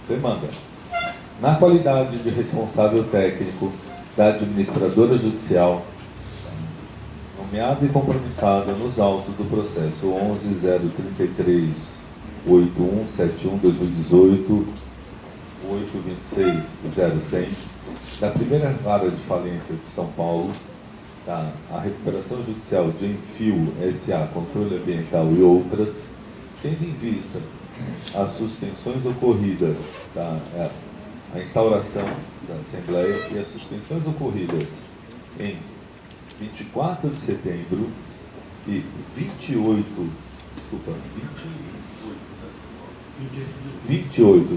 Você manda. Na qualidade de responsável técnico da administradora judicial, nomeada e compromissada nos autos do processo 11.033.8171/2018, 826.0100, da primeira vara de falências de São Paulo, tá? A recuperação judicial de Enfio S.A., controle ambiental e outras, tendo em vista as suspensões ocorridas, tá? A instauração da Assembleia e as suspensões ocorridas em 24 de setembro e 28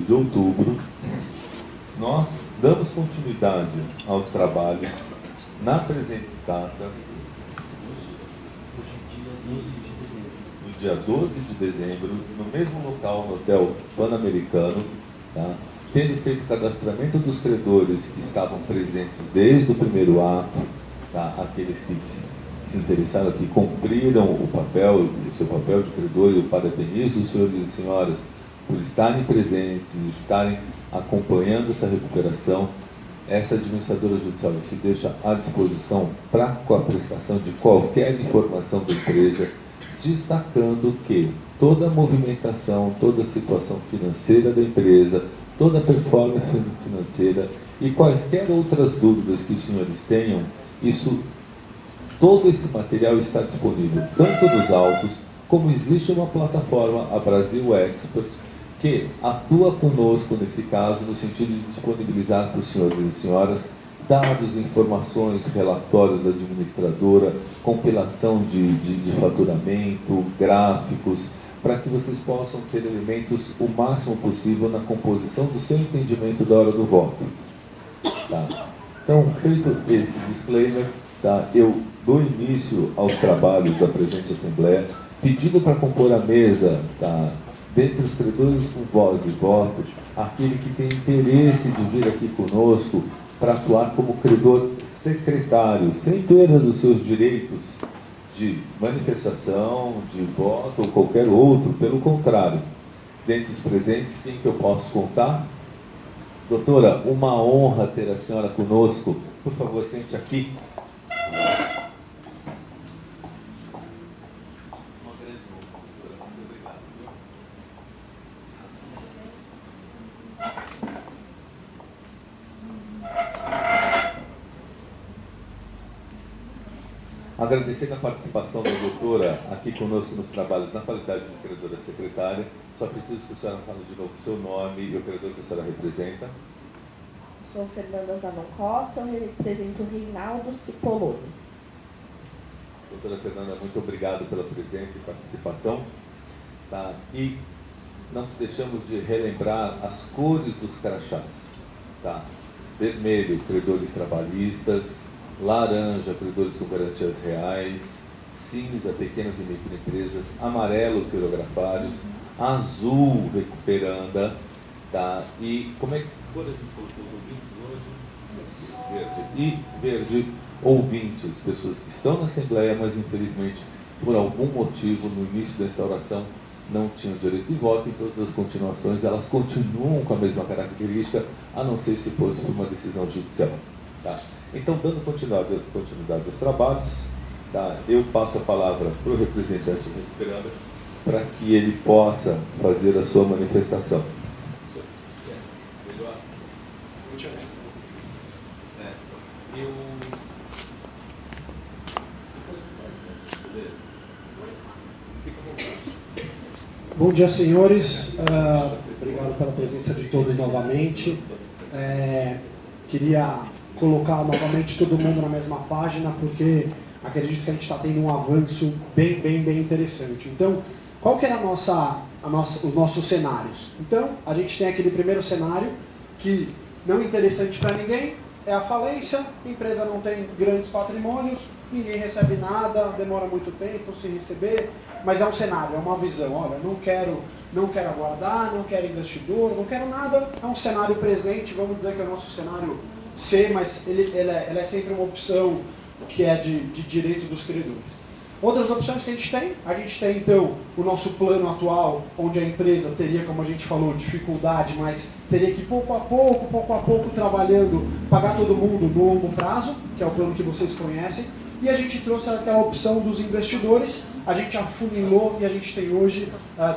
de outubro, nós damos continuidade aos trabalhos na presente data, no dia 12 de dezembro, no mesmo local, no Hotel Pan-Americano, tá? Tendo feito o cadastramento dos credores que estavam presentes desde o primeiro ato, tá? Aqueles que se interessaram, que cumpriram o seu papel de credor, e eu parabenizo os senhores e senhoras por estarem presentes e estarem acompanhando essa recuperação. Essa administradora judicial se deixa à disposição para a prestação de qualquer informação da empresa, destacando que toda a movimentação, toda a situação financeira da empresa, toda a performance financeira e quaisquer outras dúvidas que os senhores tenham, todo esse material está disponível, tanto nos autos, como existe uma plataforma, a Brasil Expert, que atua conosco nesse caso, no sentido de disponibilizar para os senhores e senhoras dados, informações, relatórios da administradora, compilação de faturamento, gráficos, para que vocês possam ter elementos o máximo possível na composição do seu entendimento da hora do voto. Tá? Então, feito esse disclaimer, tá? Eu dou início aos trabalhos da presente Assembleia, pedindo para compor a mesa, tá? Dentre os credores com voz e voto, aquele que tem interesse de vir aqui conosco para atuar como credor secretário, sem perda dos seus direitos de manifestação, de voto ou qualquer outro, pelo contrário. Dentre os presentes, quem que eu posso contar? Doutora, uma honra ter a senhora conosco. Por favor, sente aqui. Agradecendo a participação da doutora aqui conosco nos trabalhos na qualidade de credora secretária. Só preciso que a senhora fale de novo o seu nome e o credor que a senhora representa. Sou Fernanda Zanon Costa, eu represento o Reinaldo Cipoloni. Doutora Fernanda, muito obrigado pela presença e participação. Tá? E não deixamos de relembrar as cores dos crachás. Tá? Vermelho, credores trabalhistas; laranja, credores com garantias reais; cinza, pequenas e microempresas; amarelo, quirografários; azul, recuperanda, tá? E como é que cor a gente colocou os ouvintes hoje? Verde. E verde, ouvintes, pessoas que estão na Assembleia, mas infelizmente, por algum motivo, no início da instauração, não tinham direito de voto. Em todas as continuações, elas continuam com a mesma característica, a não ser se fosse por uma decisão judicial. Tá? Então, dando continuidade aos trabalhos, tá? Eu passo a palavra para o representante recuperando, para que ele possa fazer a sua manifestação. Bom dia, senhores. Obrigado pela presença de todos novamente. Queria colocar novamente todo mundo na mesma página, porque acredito que a gente está tendo um avanço bem interessante. Então, qual que é os nossos cenários? Então, a gente tem aquele primeiro cenário, que não é interessante para ninguém, é a falência, a empresa não tem grandes patrimônios, ninguém recebe nada, demora muito tempo se receber, mas é um cenário, é uma visão. Olha, não quero aguardar, não quero investidor, não quero nada, é um cenário presente, vamos dizer que é o nosso cenário C, mas ele é sempre uma opção que é de direito dos credores. Outras opções que a gente tem então o nosso plano atual, onde a empresa teria, como a gente falou, dificuldade, mas teria que pouco a pouco, trabalhando, pagar todo mundo no longo prazo, que é o plano que vocês conhecem, e a gente trouxe aquela opção dos investidores, a gente afunilou e a gente tem hoje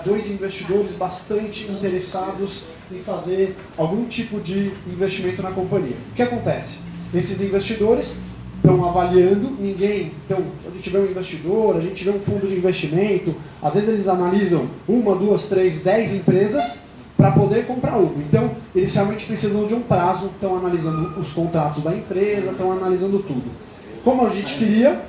2 investidores bastante interessados em fazer algum tipo de investimento na companhia. O que acontece? Esses investidores estão avaliando, então, a gente vê um investidor, a gente vê um fundo de investimento, às vezes eles analisam 1, 2, 3, 10 empresas para poder comprar uma. Então, eles realmente precisam de um prazo, estão analisando os contratos da empresa, estão analisando tudo. Como a gente queria,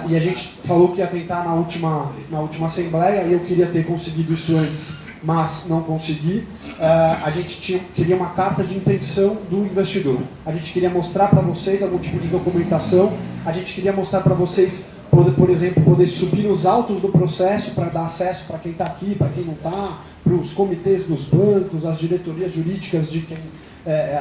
e a gente falou que ia tentar na última assembleia, e eu queria ter conseguido isso antes, mas não consegui, a gente queria uma carta de intenção do investidor. A gente queria mostrar para vocês algum tipo de documentação, a gente queria mostrar para vocês, por exemplo, poder subir nos autos do processo para dar acesso para quem está aqui, para quem não está, para os comitês dos bancos, as diretorias jurídicas de quem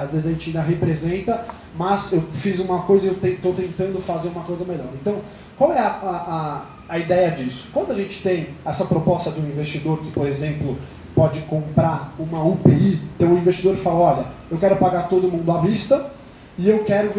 às vezes a gente ainda representa, mas eu fiz uma coisa e eu estou tentando fazer uma coisa melhor. Então, qual é a ideia disso? Quando a gente tem essa proposta de um investidor que, por exemplo, pode comprar uma UPI, então o investidor fala, olha, eu quero pagar todo mundo à vista e eu quero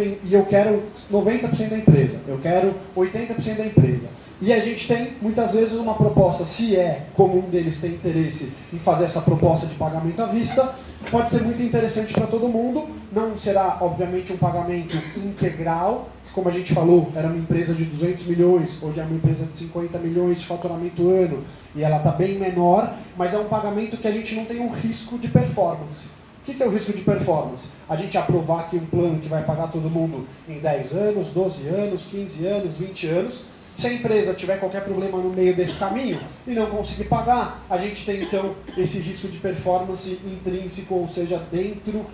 90% da empresa, eu quero 80% da empresa. E a gente tem, muitas vezes, uma proposta, se comum deles tem interesse em fazer essa proposta de pagamento à vista, pode ser muito interessante para todo mundo, não será, obviamente, um pagamento integral, que, como a gente falou, era uma empresa de 200 milhões, hoje é uma empresa de 50 milhões de faturamento ano, e ela está bem menor, mas é um pagamento que a gente não tem um risco de performance. O que é o risco de performance? A gente aprovar aqui um plano que vai pagar todo mundo em 10 anos, 12 anos, 15 anos, 20 anos. Se a empresa tiver qualquer problema no meio desse caminho e não conseguir pagar, a gente tem então esse risco de performance intrínseco, ou seja, dentro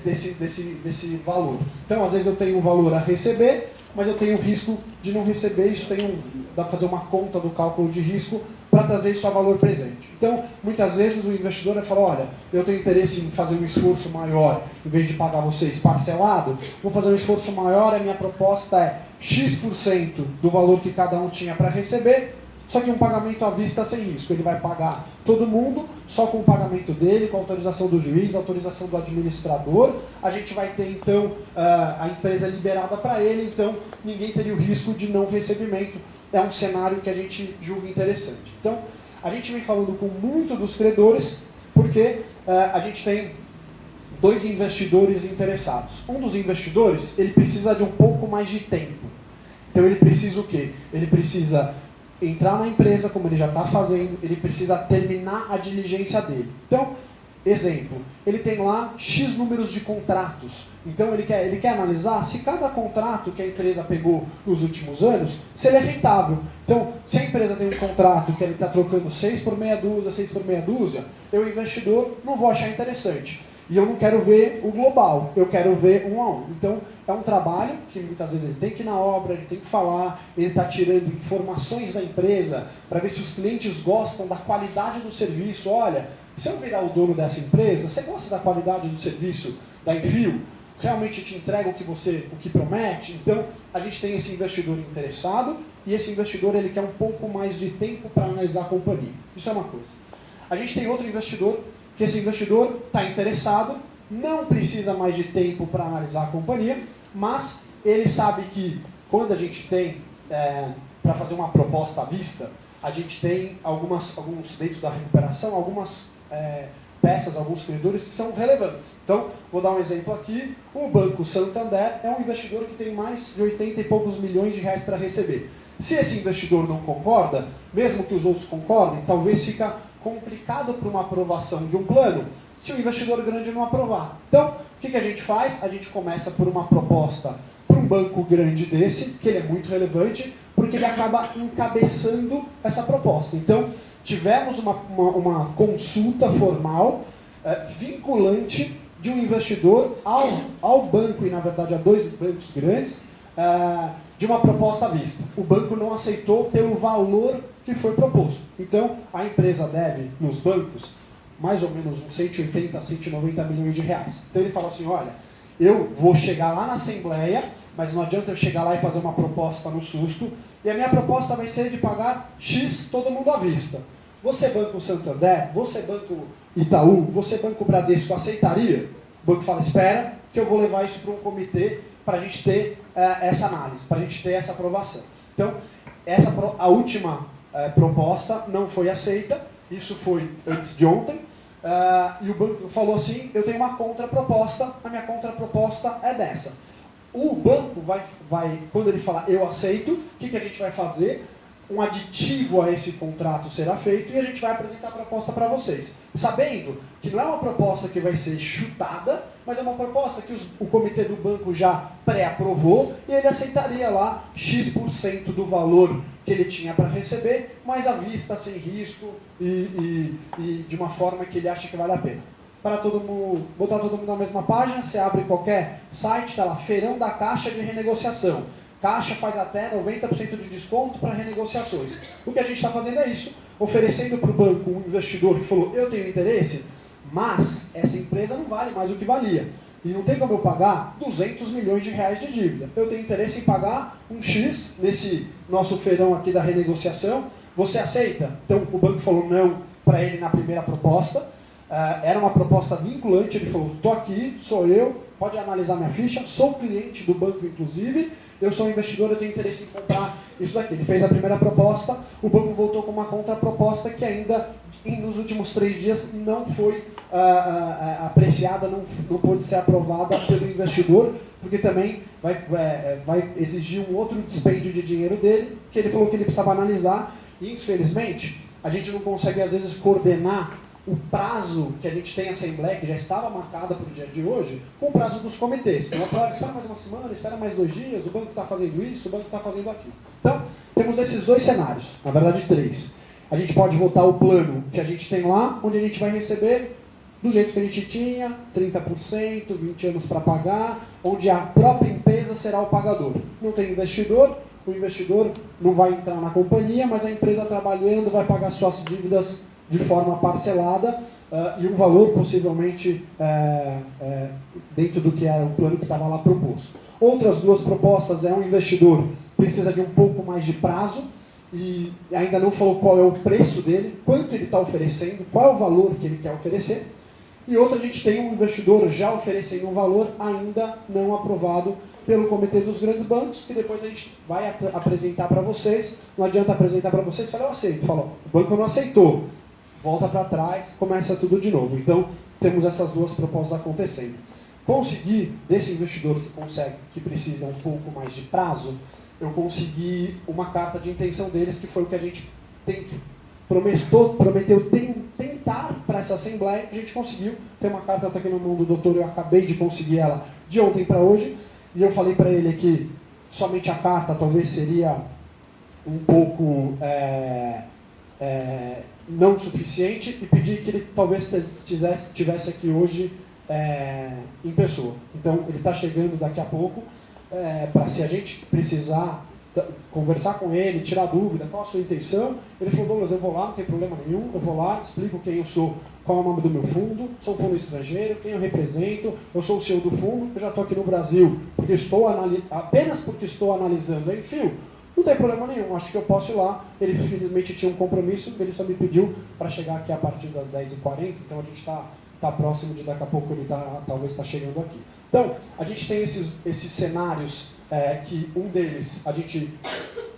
desse valor. Então, às vezes eu tenho um valor a receber, mas eu tenho o risco de não receber, dá para fazer uma conta do cálculo de risco para trazer isso a valor presente. Então, muitas vezes o investidor vai falar, olha, eu tenho interesse em fazer um esforço maior, em vez de pagar vocês parcelado, vou fazer um esforço maior, a minha proposta é X% do valor que cada um tinha para receber, só que um pagamento à vista sem risco. Ele vai pagar todo mundo, só com o pagamento dele, com a autorização do juiz, a autorização do administrador. A gente vai ter, então, a empresa liberada para ele, então ninguém teria o risco de não recebimento. É um cenário que a gente julga interessante. Então, a gente vem falando com muito dos credores, porque a gente tem 2 investidores interessados. Um dos investidores, ele precisa de um pouco mais de tempo. Então ele precisa o quê? Ele precisa entrar na empresa, como ele já está fazendo, ele precisa terminar a diligência dele. Então, exemplo, ele tem lá X números de contratos. Então ele quer analisar se cada contrato que a empresa pegou nos últimos anos, se ele é rentável. Então, se a empresa tem um contrato que ele está trocando 6 por meia dúzia, eu, investidor, não vou achar interessante. E eu não quero ver o global, eu quero ver 1 a 1. Então, é um trabalho que muitas vezes ele tem que ir na obra, ele tem que falar, ele está tirando informações da empresa para ver se os clientes gostam da qualidade do serviço. Olha, se eu virar o dono dessa empresa, você gosta da qualidade do serviço da Enfio? Realmente te entrega o que promete? Então, a gente tem esse investidor interessado e esse investidor ele quer um pouco mais de tempo para analisar a companhia. Isso é uma coisa. A gente tem outro investidor, que esse investidor está interessado, não precisa mais de tempo para analisar a companhia, mas ele sabe que quando a gente tem, para fazer uma proposta à vista, a gente tem alguns dentro da recuperação, algumas peças, alguns credores que são relevantes. Então, vou dar um exemplo aqui, o Banco Santander é um investidor que tem mais de 80 e poucos milhões de reais para receber. Se esse investidor não concorda, mesmo que os outros concordem, talvez fica complicado para uma aprovação de um plano, se o investidor grande não aprovar. Então, o que a gente faz? A gente começa por uma proposta para um banco grande desse, que ele é muito relevante, porque ele acaba encabeçando essa proposta. Então, tivemos uma consulta formal, vinculante, de um investidor ao banco, e na verdade a 2 bancos grandes, de uma proposta à vista. O banco não aceitou pelo valor que foi proposto. Então, a empresa deve, nos bancos, mais ou menos uns 180, 190 milhões de reais. Então ele fala assim, olha, eu vou chegar lá na Assembleia mas não adianta eu chegar lá e fazer uma proposta no susto, e a minha proposta vai ser de pagar X todo mundo à vista. Você, Banco Santander, você, Banco Itaú, você, Banco Bradesco, aceitaria? O banco fala, espera, que eu vou levar isso para um comitê para a gente ter essa análise, para a gente ter essa aprovação. Então, a última proposta não foi aceita, isso foi antes de ontem, e o banco falou assim, eu tenho uma contraproposta, a minha contraproposta é dessa. O banco vai quando ele falar eu aceito, o que a gente vai fazer? Um aditivo a esse contrato será feito e a gente vai apresentar a proposta para vocês. Sabendo que não é uma proposta que vai ser chutada, mas é uma proposta que o comitê do banco já pré-aprovou e ele aceitaria lá X% do valor que ele tinha para receber, mas à vista, sem risco e de uma forma que ele acha que vale a pena. Para botar todo mundo na mesma página, você abre qualquer site, está lá, Feirão da Caixa de Renegociação. Caixa faz até 90% de desconto para renegociações. O que a gente está fazendo é isso, oferecendo para o banco um investidor que falou, eu tenho interesse, mas essa empresa não vale mais o que valia. E não tem como eu pagar 200 milhões de reais de dívida. Eu tenho interesse em pagar um X nesse nosso feirão aqui da renegociação. Você aceita? Então o banco falou não para ele na primeira proposta. Era uma proposta vinculante, ele falou, estou aqui, sou eu, pode analisar minha ficha, sou cliente do banco inclusive, eu sou investidor, eu tenho interesse em comprar isso daqui. Ele fez a primeira proposta, o banco voltou com uma contraproposta que ainda nos últimos 3 dias não foi apreciada, não pôde ser aprovada pelo investidor, porque também vai exigir um outro dispêndio de dinheiro dele, que ele falou que ele precisava analisar, e infelizmente a gente não consegue às vezes coordenar o prazo que a gente tem a Assembleia, que já estava marcada para o dia de hoje, com o prazo dos comitês. Então, espera mais uma semana, espera mais 2 dias, o banco está fazendo isso, o banco está fazendo aquilo. Então, temos esses 2 cenários, na verdade 3. A gente pode votar o plano que a gente tem lá, onde a gente vai receber do jeito que a gente tinha, 30%, 20 anos para pagar, onde a própria empresa será o pagador. Não tem investidor, o investidor não vai entrar na companhia, mas a empresa trabalhando vai pagar suas dívidas de forma parcelada e um valor possivelmente dentro do que é o plano que estava lá proposto. Outras 2 propostas um investidor precisa de um pouco mais de prazo e ainda não falou qual é o preço dele, quanto ele está oferecendo, qual é o valor que ele quer oferecer. E outra, a gente tem um investidor já oferecendo um valor ainda não aprovado pelo Comitê dos Grandes Bancos, que depois a gente vai apresentar para vocês. Não adianta apresentar para vocês e falar, eu aceito. Falou, o banco não aceitou. Volta para trás, começa tudo de novo. Então, temos essas 2 propostas acontecendo. Conseguir, desse investidor que precisa um pouco mais de prazo, eu consegui uma carta de intenção deles, que foi o que a gente prometeu tentar para essa Assembleia, a gente conseguiu. Tem uma carta, está aqui na mão do doutor, eu acabei de conseguir ela de ontem para hoje, e eu falei para ele que somente a carta talvez seria um pouco não suficiente, e pedi que ele talvez tivesse aqui hoje em pessoa. Então, ele está chegando daqui a pouco, para se a gente precisar conversar com ele, tirar dúvida, qual a sua intenção. Ele falou, Douglas, eu vou lá, não tem problema nenhum, eu vou lá, explico quem eu sou, qual é o nome do meu fundo, sou um fundo estrangeiro, quem eu represento, eu sou o CEO do fundo, eu já estou aqui no Brasil porque apenas porque estou analisando em fio, não tem problema nenhum, acho que eu posso ir lá. Ele infelizmente tinha um compromisso, ele só me pediu para chegar aqui a partir das 10h40, então a gente está próximo de daqui a pouco ele talvez está chegando aqui. Então, a gente tem esses cenários que um deles, a gente...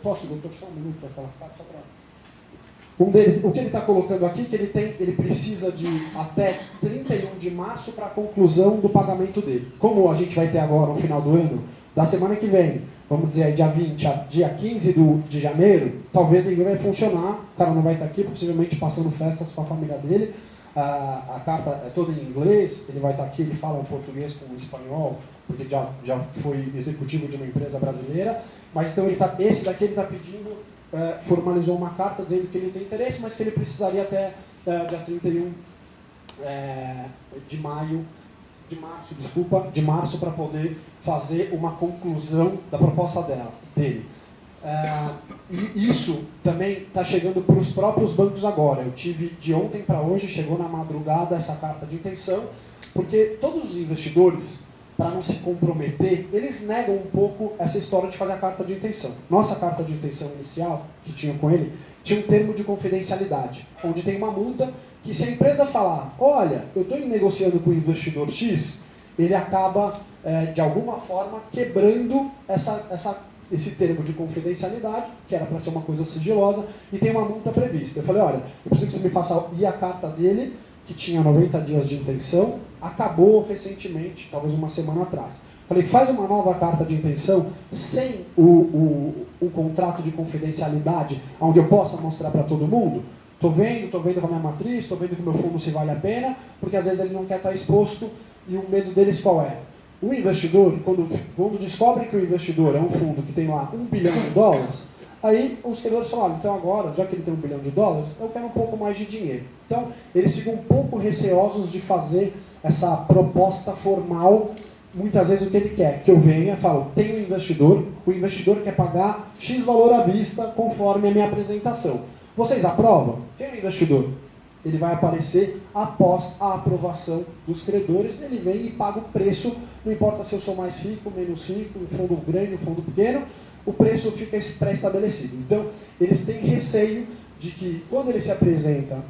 Posso, doutor, só um minuto para falar? Só para... Um deles, o que ele está colocando aqui, que ele precisa de até 31 de março para a conclusão do pagamento dele. Como a gente vai ter agora, no final do ano, da semana que vem, vamos dizer aí dia 20 a dia 15 de janeiro, talvez ninguém vai funcionar, o cara não vai estar aqui, possivelmente passando festas com a família dele. A carta é toda em inglês, ele vai estar aqui, ele fala o português com o espanhol, porque já foi executivo de uma empresa brasileira, mas então esse daqui ele está pedindo, formalizou uma carta dizendo que ele tem interesse, mas que ele precisaria até dia 31 de março para poder fazer uma conclusão da proposta dele. E isso também está chegando para os próprios bancos agora. Eu tive de ontem para hoje, chegou na madrugada essa carta de intenção, porque todos os investidores para não se comprometer, eles negam um pouco essa história de fazer a carta de intenção. Nossa carta de intenção inicial, que tinha com ele, tinha um termo de confidencialidade, onde tem uma multa que se a empresa falar, olha, eu estou negociando com o investidor X, ele acaba, de alguma forma, quebrando esse termo de confidencialidade, que era para ser uma coisa sigilosa, e tem uma multa prevista. Eu falei, olha, eu preciso que você me faça... E a carta dele, que tinha 90 dias de intenção, acabou recentemente, talvez uma semana atrás. Falei, faz uma nova carta de intenção sem o contrato de confidencialidade, onde eu possa mostrar para todo mundo. Estou vendo com a minha matriz, estou vendo com o meu fundo se vale a pena, porque às vezes ele não quer estar exposto, e o medo deles qual é? O investidor, quando descobre que o investidor é um fundo que tem lá $1 bilhão, aí os credores falam, olha, então agora, já que ele tem $1 bilhão, eu quero um pouco mais de dinheiro. Então, eles ficam um pouco receosos de fazer essa proposta formal, muitas vezes o que ele quer, que eu venha e falo, tem um investidor, o investidor quer pagar X valor à vista, conforme a minha apresentação. Vocês aprovam? Quem é o investidor? Ele vai aparecer após a aprovação dos credores, ele vem e paga o preço, não importa se eu sou mais rico, menos rico, um fundo grande, um fundo pequeno, o preço fica pré-estabelecido. Então, eles têm receio de que, quando ele se apresenta,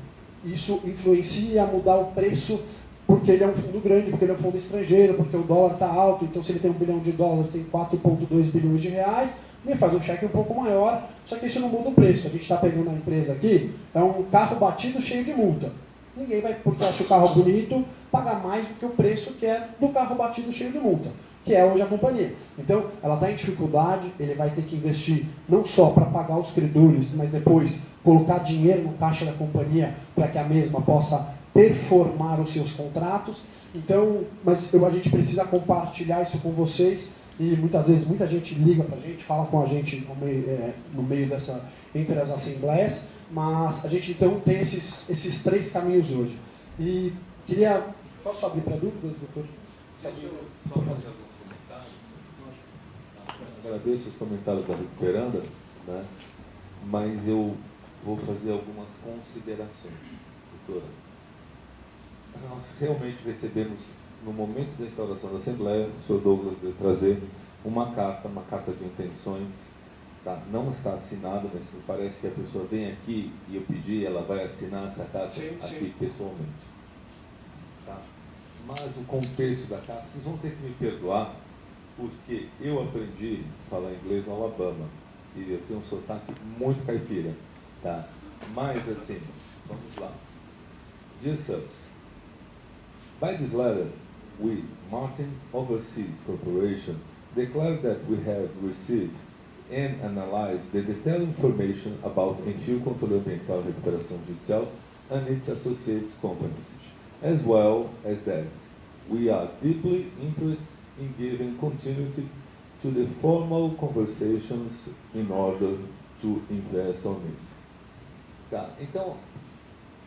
isso influencie a mudar o preço, porque ele é um fundo grande, porque ele é um fundo estrangeiro, porque o dólar está alto, então se ele tem $1 bilhão, tem 4,2 bilhões de reais, me faz um cheque um pouco maior, só que isso não muda o preço. A gente está pegando a empresa aqui, é um carro batido cheio de multa. Ninguém vai, porque acha o carro bonito, pagar mais do que o preço que é do carro batido cheio de multa, que é hoje a companhia. Então, ela está em dificuldade, ele vai ter que investir não só para pagar os credores, mas depois colocar dinheiro no caixa da companhia para que a mesma possa performar os seus contratos. Então, mas a gente precisa compartilhar isso com vocês, e muitas vezes muita gente liga para a gente, fala com a gente no meio entre as assembleias, mas a gente então tem esses 3 caminhos hoje. E queria... Posso abrir para dúvidas, doutor? Só fazer alguns comentários. Agradeço os comentários da Recuperanda, né? Mas eu vou fazer algumas considerações, doutora. Nós realmente recebemos, no momento da instauração da Assembleia, o senhor Douglas veio trazer uma carta de intenções, tá? Não está assinada, mas me parece que a pessoa vem aqui e eu pedi, ela vai assinar essa carta aqui pessoalmente. Tá? Mas o contexto da carta, vocês vão ter que me perdoar, porque eu aprendi a falar inglês no Alabama, e eu tenho um sotaque muito caipira, tá? Mas assim, vamos lá. Dear sirs, by this letter, we, Martin Overseas Corporation, declare that we have received and analyzed the detailed information about Enfio Controle Ambiental e Recuperação Judicial and its associates companies, as well as that we are deeply interested in giving continuity to the formal conversations in order to invest on it. Tá, então,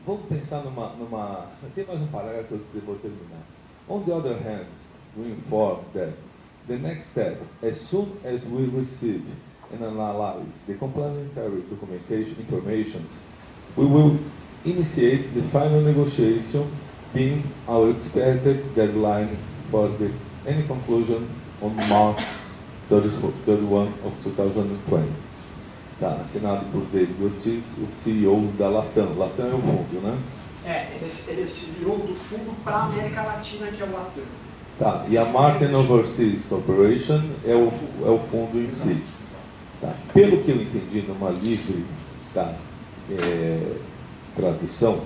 vamos pensar tem mais um parágrafo que eu vou terminar. On the other hand, we inform that the next step, as soon as we receive and analyze the complementary documentation informations, we will initiate the final negotiation, being our expected deadline for any conclusion on March 31 of 2020. Tá, assinado por David Ortiz, o CEO da Latam. Latam é o fundo, né? Ele é CEO do fundo para a América Latina, que é o Latam. Tá, e a Martin Overseas Corporation é o fundo em si. Tá. Pelo que eu entendi numa livre tradução,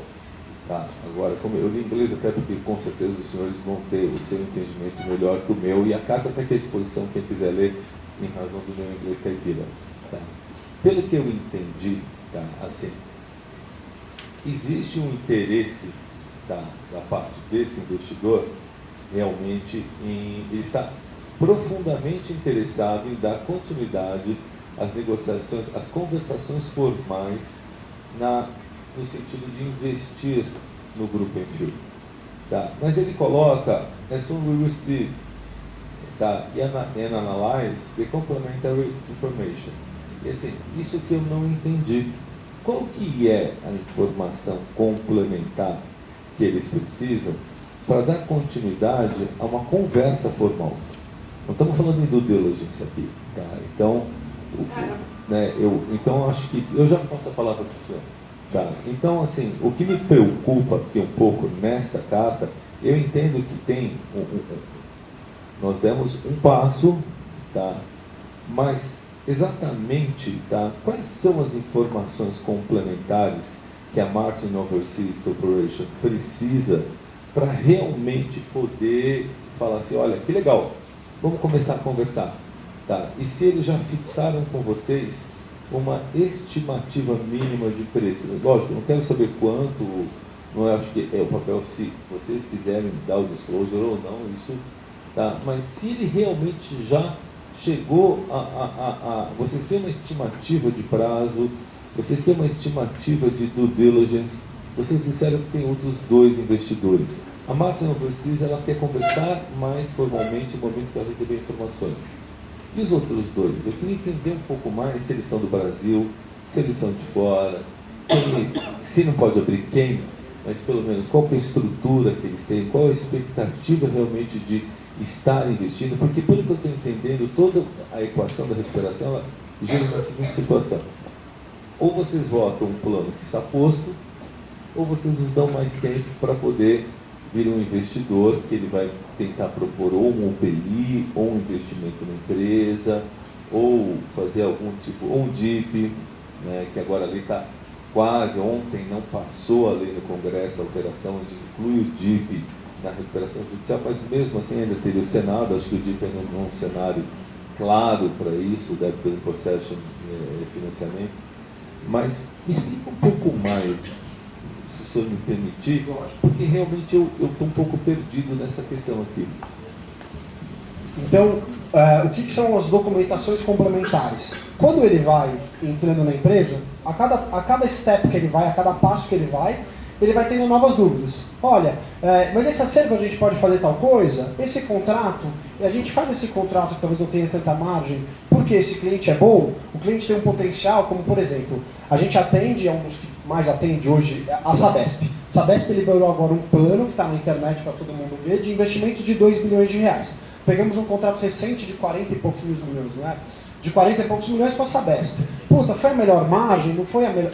tá, agora, como eu li inglês até porque com certeza os senhores vão ter o seu entendimento melhor que o meu, e a carta está aqui à disposição, quem quiser ler, em razão do meu inglês caipira. Tá. Pelo que eu entendi, tá, assim, existe um interesse, tá, da parte desse investidor, realmente, ele está profundamente interessado em dar continuidade às negociações, às conversações formais, no sentido de investir no Grupo Enfio. Tá? Mas ele coloca, as soon we receive, tá? And analyze the complementary information. E assim, isso que eu não entendi. Qual que é a informação complementar que eles precisam? para dar continuidade a uma conversa formal. Não estamos falando em due diligence aqui, tá? Então, então acho que eu já passo a palavra para o senhor. Tá? Então, assim, o que me preocupa aqui um pouco nesta carta, eu entendo que tem nós demos um passo, tá? Mas exatamente, tá? Quais são as informações complementares que a Martin Overseas Corporation precisa para realmente poder falar assim, olha, que legal, vamos começar a conversar, tá? E se eles já fixaram com vocês uma estimativa mínima de preço? Lógico, não quero saber quanto, não acho que é o papel, se vocês quiserem dar o disclosure ou não, isso, tá? Mas se ele realmente já chegou vocês têm uma estimativa de prazo, vocês têm uma estimativa de due diligence, vocês disseram que tem outros 2 investidores. A Martin Overseas, ela quer conversar mais formalmente no momento que ela receber informações. E os outros 2? Eu queria entender um pouco mais se eles são do Brasil, se eles são de fora, se não pode abrir quem, mas pelo menos qual que é a estrutura que eles têm, qual a expectativa realmente de estar investindo, porque pelo que eu estou entendendo, toda a equação da recuperação ela gira na seguinte situação: ou vocês votam um plano que está posto, ou vocês nos dão mais tempo para poder vir um investidor que ele vai tentar propor ou um OPI, ou um investimento na empresa, ou fazer algum tipo, ou um DIP, né, que agora a lei está quase, ontem não passou a lei no Congresso, a alteração de inclui o DIP na recuperação judicial, mas mesmo assim ainda teria o Senado, acho que o DIP ainda não é um cenário claro para isso, deve ter um processo de financiamento, mas me explica um pouco mais, se o senhor me permitir, porque realmente eu estou um pouco perdido nessa questão aqui. Então, o que são as documentações complementares? Quando ele vai entrando na empresa, a cada step que ele vai, a cada passo que ele vai tendo novas dúvidas. Olha, mas esse acervo a gente pode fazer tal coisa? Esse contrato, a gente faz esse contrato que talvez não tenha tanta margem, porque esse cliente é bom, o cliente tem um potencial, como por exemplo, a gente atende, é um dos que mais atende hoje, a Sabesp. A Sabesp liberou agora um plano, que está na internet para todo mundo ver, de investimentos de 2 bilhões de reais. Pegamos um contrato recente de 40 e pouquinhos milhões, não é? De 40 e poucos milhões com a Sabesp. Puta, foi a melhor margem? Não foi a melhor...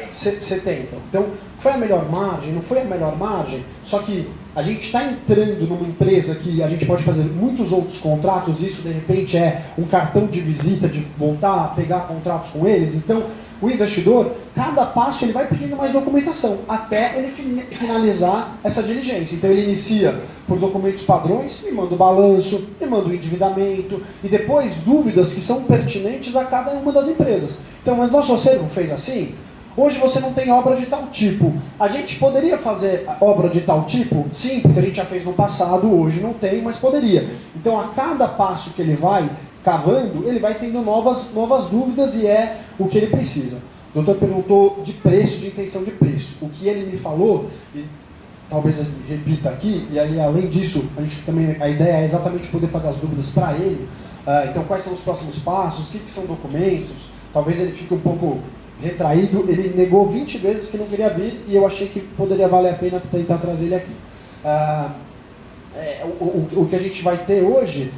70. Então, foi a melhor margem? Não foi a melhor margem? Só que a gente está entrando numa empresa que a gente pode fazer muitos outros contratos, isso de repente é um cartão de visita, de voltar a pegar contratos com eles. Então, o investidor, cada passo ele vai pedindo mais documentação, até ele finalizar essa diligência. Então ele inicia por documentos padrões, me manda o balanço, me manda o endividamento, e depois dúvidas que são pertinentes a cada uma das empresas. Então, mas nosso acervo fez assim? Hoje você não tem obra de tal tipo. A gente poderia fazer obra de tal tipo? Sim, porque a gente já fez no passado, hoje não tem, mas poderia. Então a cada passo que ele vai cavando, ele vai tendo novas dúvidas e é o que ele precisa. O doutor perguntou de preço, de intenção de preço. O que ele me falou, e talvez eu repita aqui, e aí além disso, a ideia é exatamente poder fazer as dúvidas para ele. Então quais são os próximos passos, o que são documentos, talvez ele fique um pouco retraído, ele negou 20 vezes que não queria vir e eu achei que poderia valer a pena tentar trazer ele aqui. O que a gente vai ter hoje,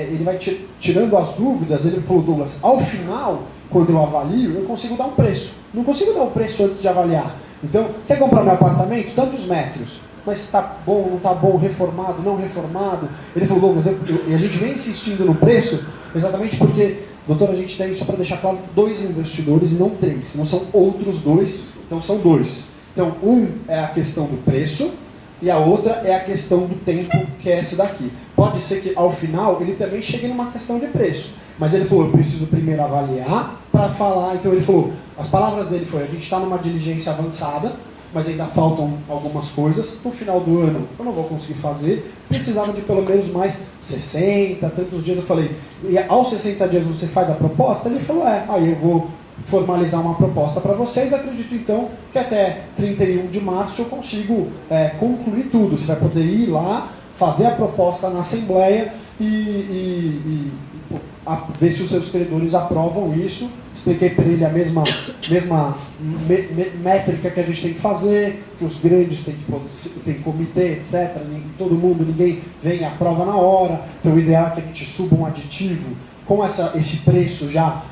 ele vai tirando as dúvidas, ele falou, Douglas, ao final, quando eu avalio, eu consigo dar um preço. Não consigo dar um preço antes de avaliar. Então, quer comprar meu apartamento? Tantos metros. Mas está bom, não está bom, reformado, não reformado. Ele falou, Douglas, e a gente vem insistindo no preço exatamente porque, doutor, a gente tem, só para deixar claro, 2 investidores e não 3. Não são outros 2, então são 2. Então, um é a questão do preço e a outra é a questão do tempo, que é esse daqui. Pode ser que, ao final, ele também chegue numa questão de preço. Mas ele falou, eu preciso primeiro avaliar para falar. Então, ele falou, as palavras dele foi, a gente está numa diligência avançada, mas ainda faltam algumas coisas. No final do ano eu não vou conseguir fazer. Precisava de pelo menos mais 60, tantos dias. Eu falei, e aos 60 dias você faz a proposta? Ele falou, aí eu vou formalizar uma proposta para vocês. Acredito então que até 31 de março eu consigo concluir tudo. Você vai poder ir lá, fazer a proposta na Assembleia ver se os seus credores aprovam isso. Expliquei para ele a mesma métrica que a gente tem que fazer, que os grandes têm comitê, etc. Todo mundo, ninguém vem e aprova na hora. Então o ideal é que a gente suba um aditivo com esse preço já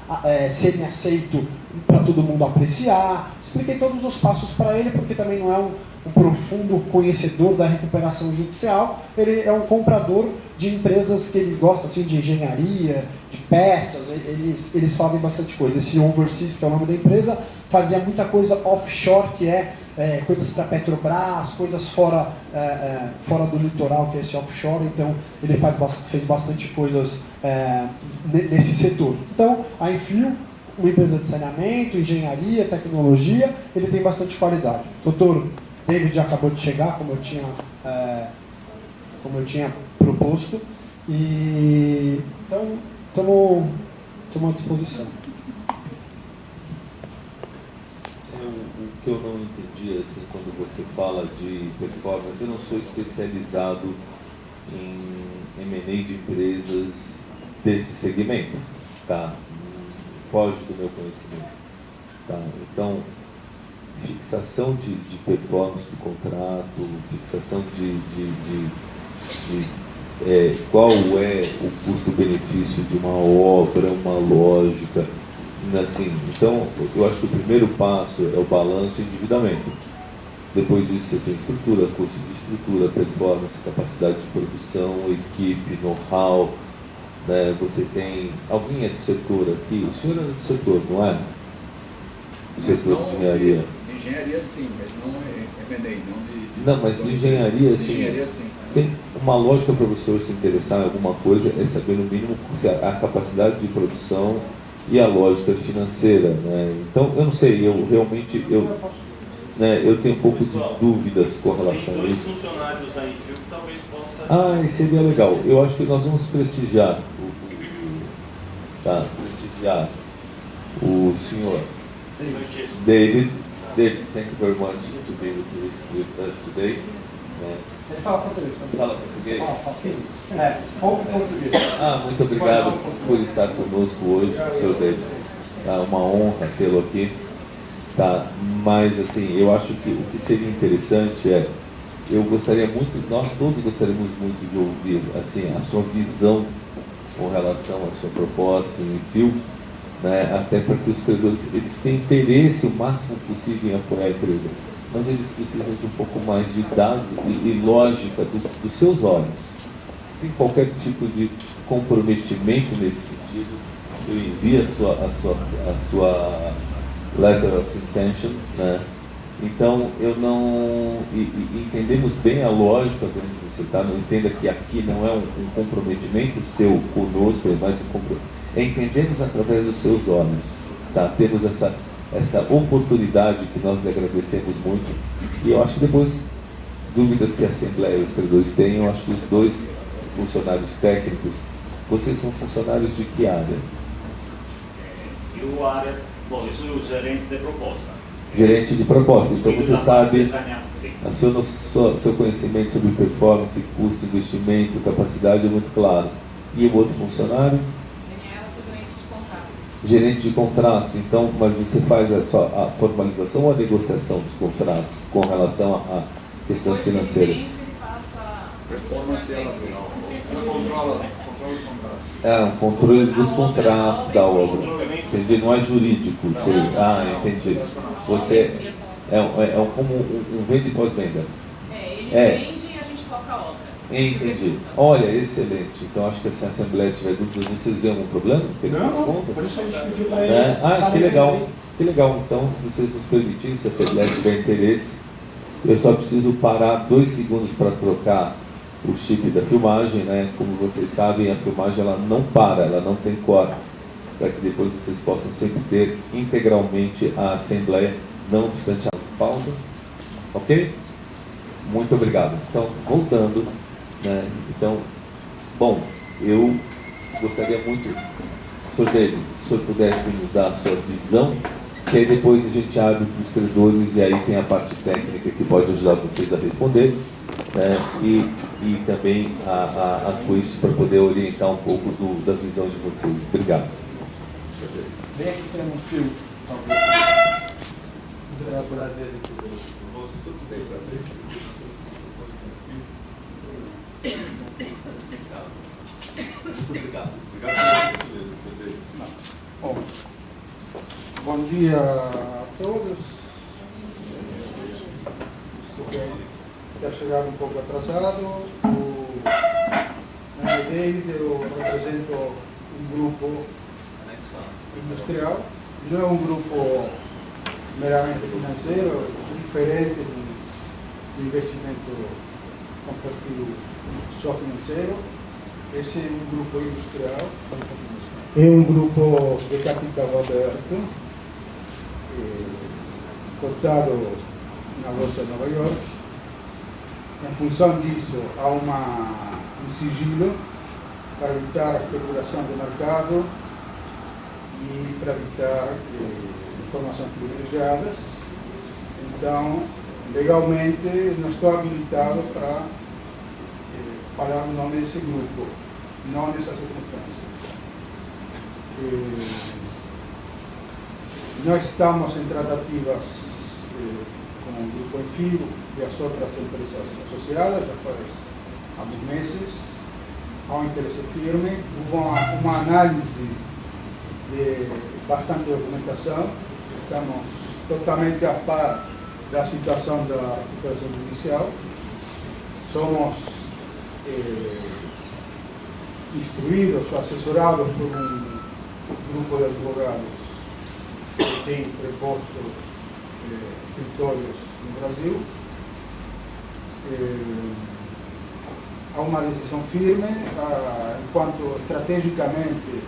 semi-aceito para todo mundo apreciar. Expliquei todos os passos para ele, porque também não é um profundo conhecedor da recuperação judicial. Ele é um comprador de empresas que ele gosta, assim, de engenharia, de peças. Eles fazem bastante coisa. Esse Overseas, que é o nome da empresa, fazia muita coisa offshore, que coisas para Petrobras, coisas fora do litoral, que é esse offshore. Então ele fez bastante coisas nesse setor. Então a Enfio, uma empresa de saneamento, engenharia, tecnologia, ele tem bastante qualidade. Doutor David já acabou de chegar, como eu tinha proposto, e então estamos à disposição. O que eu não entendi, assim, quando você fala de performance, eu não sou especializado em M&A de empresas desse segmento, tá? Foge do meu conhecimento, tá? Então, fixação de performance do contrato, fixação qual é o custo-benefício de uma obra, uma lógica, assim. Então, eu acho que o primeiro passo é o balanço e endividamento. Depois disso você tem estrutura, custo de estrutura, performance, capacidade de produção, equipe, know-how, né? Você tem... Alguém é do setor aqui? O senhor é do setor, não é? Do setor de engenharia. De engenharia sim, mas não é M&A, não, mas de engenharia sim. Engenharia sim. Tem uma lógica para o senhor se interessar em alguma coisa, é saber no mínimo a capacidade de produção e a lógica financeira, né? Então, eu não sei, eu realmente eu tenho um pouco de dúvidas com relação a isso. Funcionários da Enfio que talvez possa... Seria legal. Eu acho que nós vamos prestigiar o senhor David. David, thank you very much to be with us today. Ele fala português. Fala português? Sim. Pouco português. Muito obrigado por estar conosco hoje, Sr. David. Uma honra tê-lo aqui. Tá? Mas, assim, eu acho que o que seria interessante eu gostaria muito, nós todos gostaríamos muito de ouvir, assim, a sua visão com relação à sua proposta em Enfio, né? Até para que os credores, eles têm interesse o máximo possível em apoiar a empresa, mas eles precisam de um pouco mais de dados e lógica dos seus olhos, sem qualquer tipo de comprometimento nesse sentido. Eu envio a sua letter of intention, né? Então, eu não... entendemos bem a lógica de onde você está, não entenda que aqui não é um comprometimento seu conosco, é mais entendemos através dos seus olhos, tá? Temos essa oportunidade que nós lhe agradecemos muito, e eu acho que depois, dúvidas que a Assembleia e os credores têm, eu acho que os dois funcionários técnicos, vocês são funcionários de que área? Bom, eu sou o gerente de proposta. Gerente de proposta, então você sabe, seu conhecimento sobre performance, custo, investimento, capacidade é muito claro. E o outro funcionário? Daniela, sou gerente de contratos. Gerente de contratos, então, mas você faz a formalização ou a negociação dos contratos com relação a questões financeiras? Ele passa Performance e ela controla os contratos. Um controle dos contratos da obra. Entendi, não é jurídico. Entendi. Você como um venda e pós-venda. Ele vende e a gente toca a obra. Entendi. Olha, excelente. Então acho que se a Assembleia tiver dúvidas, vocês veem algum problema? Não, por isso a gente pediu para eles. Que legal. Que legal. Então, se vocês nos permitirem, se a Assembleia tiver interesse, eu só preciso parar 2 segundos para trocar o chip da filmagem, né? Como vocês sabem, a filmagem ela não para, ela não tem cortes, para que depois vocês possam sempre ter integralmente a Assembleia, não obstante a pausa. Ok? Muito obrigado. Então, voltando, né? Então, bom, eu gostaria muito, Sr. David, se o senhor pudesse nos dar a sua visão, que aí depois a gente abre para os credores e aí tem a parte técnica que pode ajudar vocês a responder, né? E e também a Twist para poder orientar um pouco da visão de vocês. Obrigado. Vem aqui tem um fio, talvez. É o prazer de se ver. Obrigado. Bom, bom dia a todos. Ter chegado um pouco atrasado. Meu nome é David, eu represento um grupo industrial. Não é um grupo meramente financeiro, diferente do investimento com perfil só financeiro. Esse é um grupo industrial. É um grupo de capital aberto, cotado na Bolsa de Nova York. Em função disso, há um sigilo para evitar a especulação do mercado e para evitar informações privilegiadas. Então, legalmente, não estou habilitado para falar o nome desse grupo, não nessas circunstâncias. Nós estamos em tratativas com o Grupo Enfio e as outras empresas associadas, já faz alguns meses. Há um interesse firme, uma análise de bastante documentação. Estamos totalmente a par da situação da recuperação judicial. Somos instruídos, assessorados por um grupo de advogados que tem preposto escritórios no Brasil. Há uma decisão firme, enquanto estrategicamente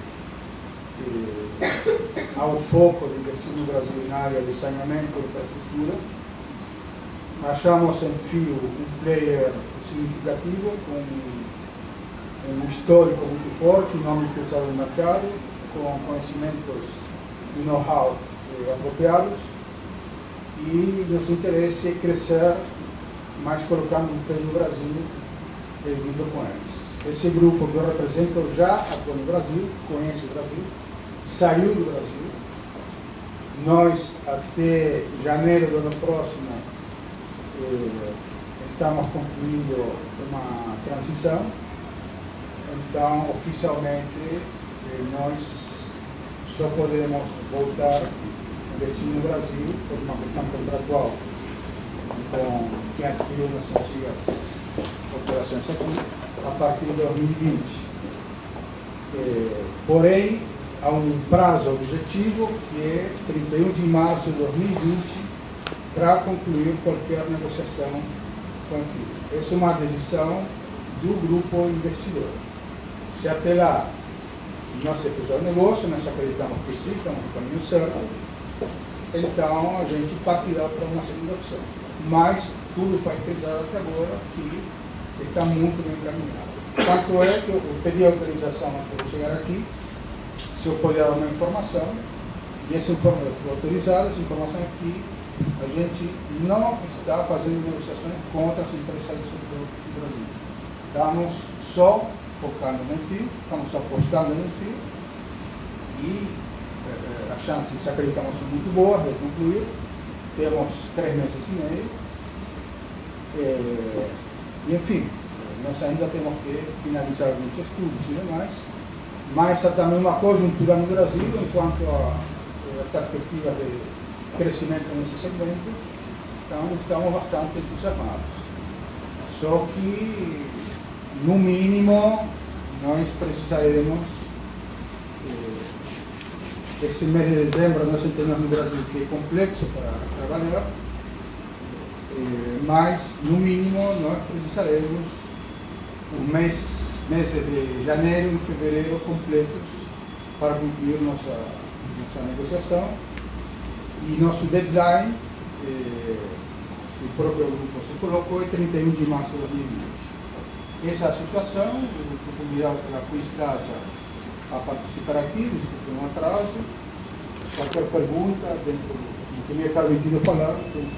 há o foco de investir no Brasil na área de saneamento e infraestrutura. Achamos em Fio um player significativo, com um histórico muito forte, um nome pesado no mercado, com conhecimentos e know-how apropriados, e nosso interesse é crescer, mas colocando um pé no Brasil junto com eles. Esse grupo que eu represento já atua no Brasil, conhece o Brasil, saiu do Brasil. Nós, até janeiro do ano próximo, estamos concluindo uma transição. Então, oficialmente, nós só podemos voltar a investir no Brasil por uma questão contratual com quem adquiriu nossas antigas operações aqui a partir de 2020. Porém, há um prazo objetivo que é 31 de março de 2020 para concluir qualquer negociação com o FIO. Essa é uma decisão do grupo investidor. Se até lá não se fizer o negócio, nós acreditamos que sim, estamos no caminho certo, então a gente partirá para uma segunda opção. Mas tudo faz pesar até agora que está muito bem encaminhado. Tanto é que eu pedi autorização para chegar aqui, se eu puder dar uma informação, e essa informação foi autorizada, essa informação é que a gente não está fazendo negociações contra as empresas do setor do Brasil. Estamos só focando no fio, estamos apostando no fio, e as chances, acreditamos, são muito boas de concluir. Temos 3 meses e meio. E, enfim, nós ainda temos que finalizar alguns estudos e demais, mas há também uma conjuntura no Brasil, enquanto a perspectiva de crescimento nesse segmento, então estamos bastante entusiasmados. Só que, no mínimo, nós precisaremos, esse mês de dezembro, nós entendemos no Brasil que é complexo para trabalhar, mas, no mínimo, nós precisaremos meses de janeiro e fevereiro completos para concluir nossa negociação. E nosso deadline, o próprio grupo se colocou, é 31 de março de 2020. Essa é a situação. Eu fui convidado pela Quiscasa a participar aqui, desculpe um atraso. Qualquer pergunta, dentro do que me é permitido falar, tem que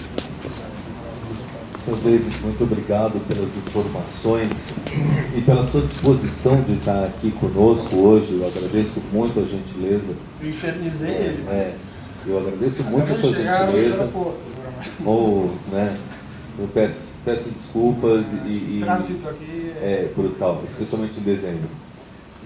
ser. Sr. Davis, muito obrigado pelas informações e pela sua disposição de estar aqui conosco hoje. Eu agradeço muito a gentileza. Eu infernizei ele, mas... Eu agradeço muito a sua gentileza. Ou, né, eu peço desculpas O trânsito aqui é brutal, especialmente em dezembro.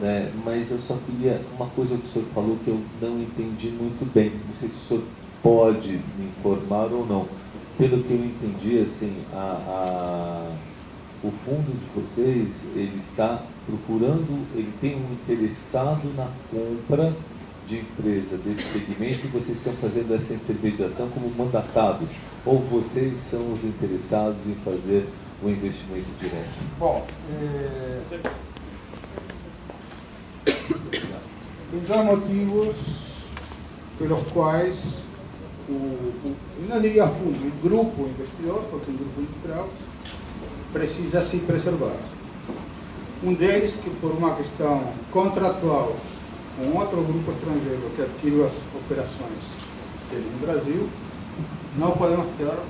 Né? Mas eu só queria, uma coisa que o senhor falou que eu não entendi muito bem. Não sei se o senhor pode me informar ou não. Pelo que eu entendi, assim, o fundo de vocês, ele está procurando, ele tem um interessado na compra de empresa desse segmento e vocês estão fazendo essa intermediação como mandatados, ou vocês são os interessados em fazer o investimento direto? Bom, tem dois motivos pelos quais eu não diria fundo, o grupo investidor, porque o grupo industrial precisa se preservar. Um deles que por uma questão contratual com outro grupo estrangeiro que adquiriu as operações dele no Brasil,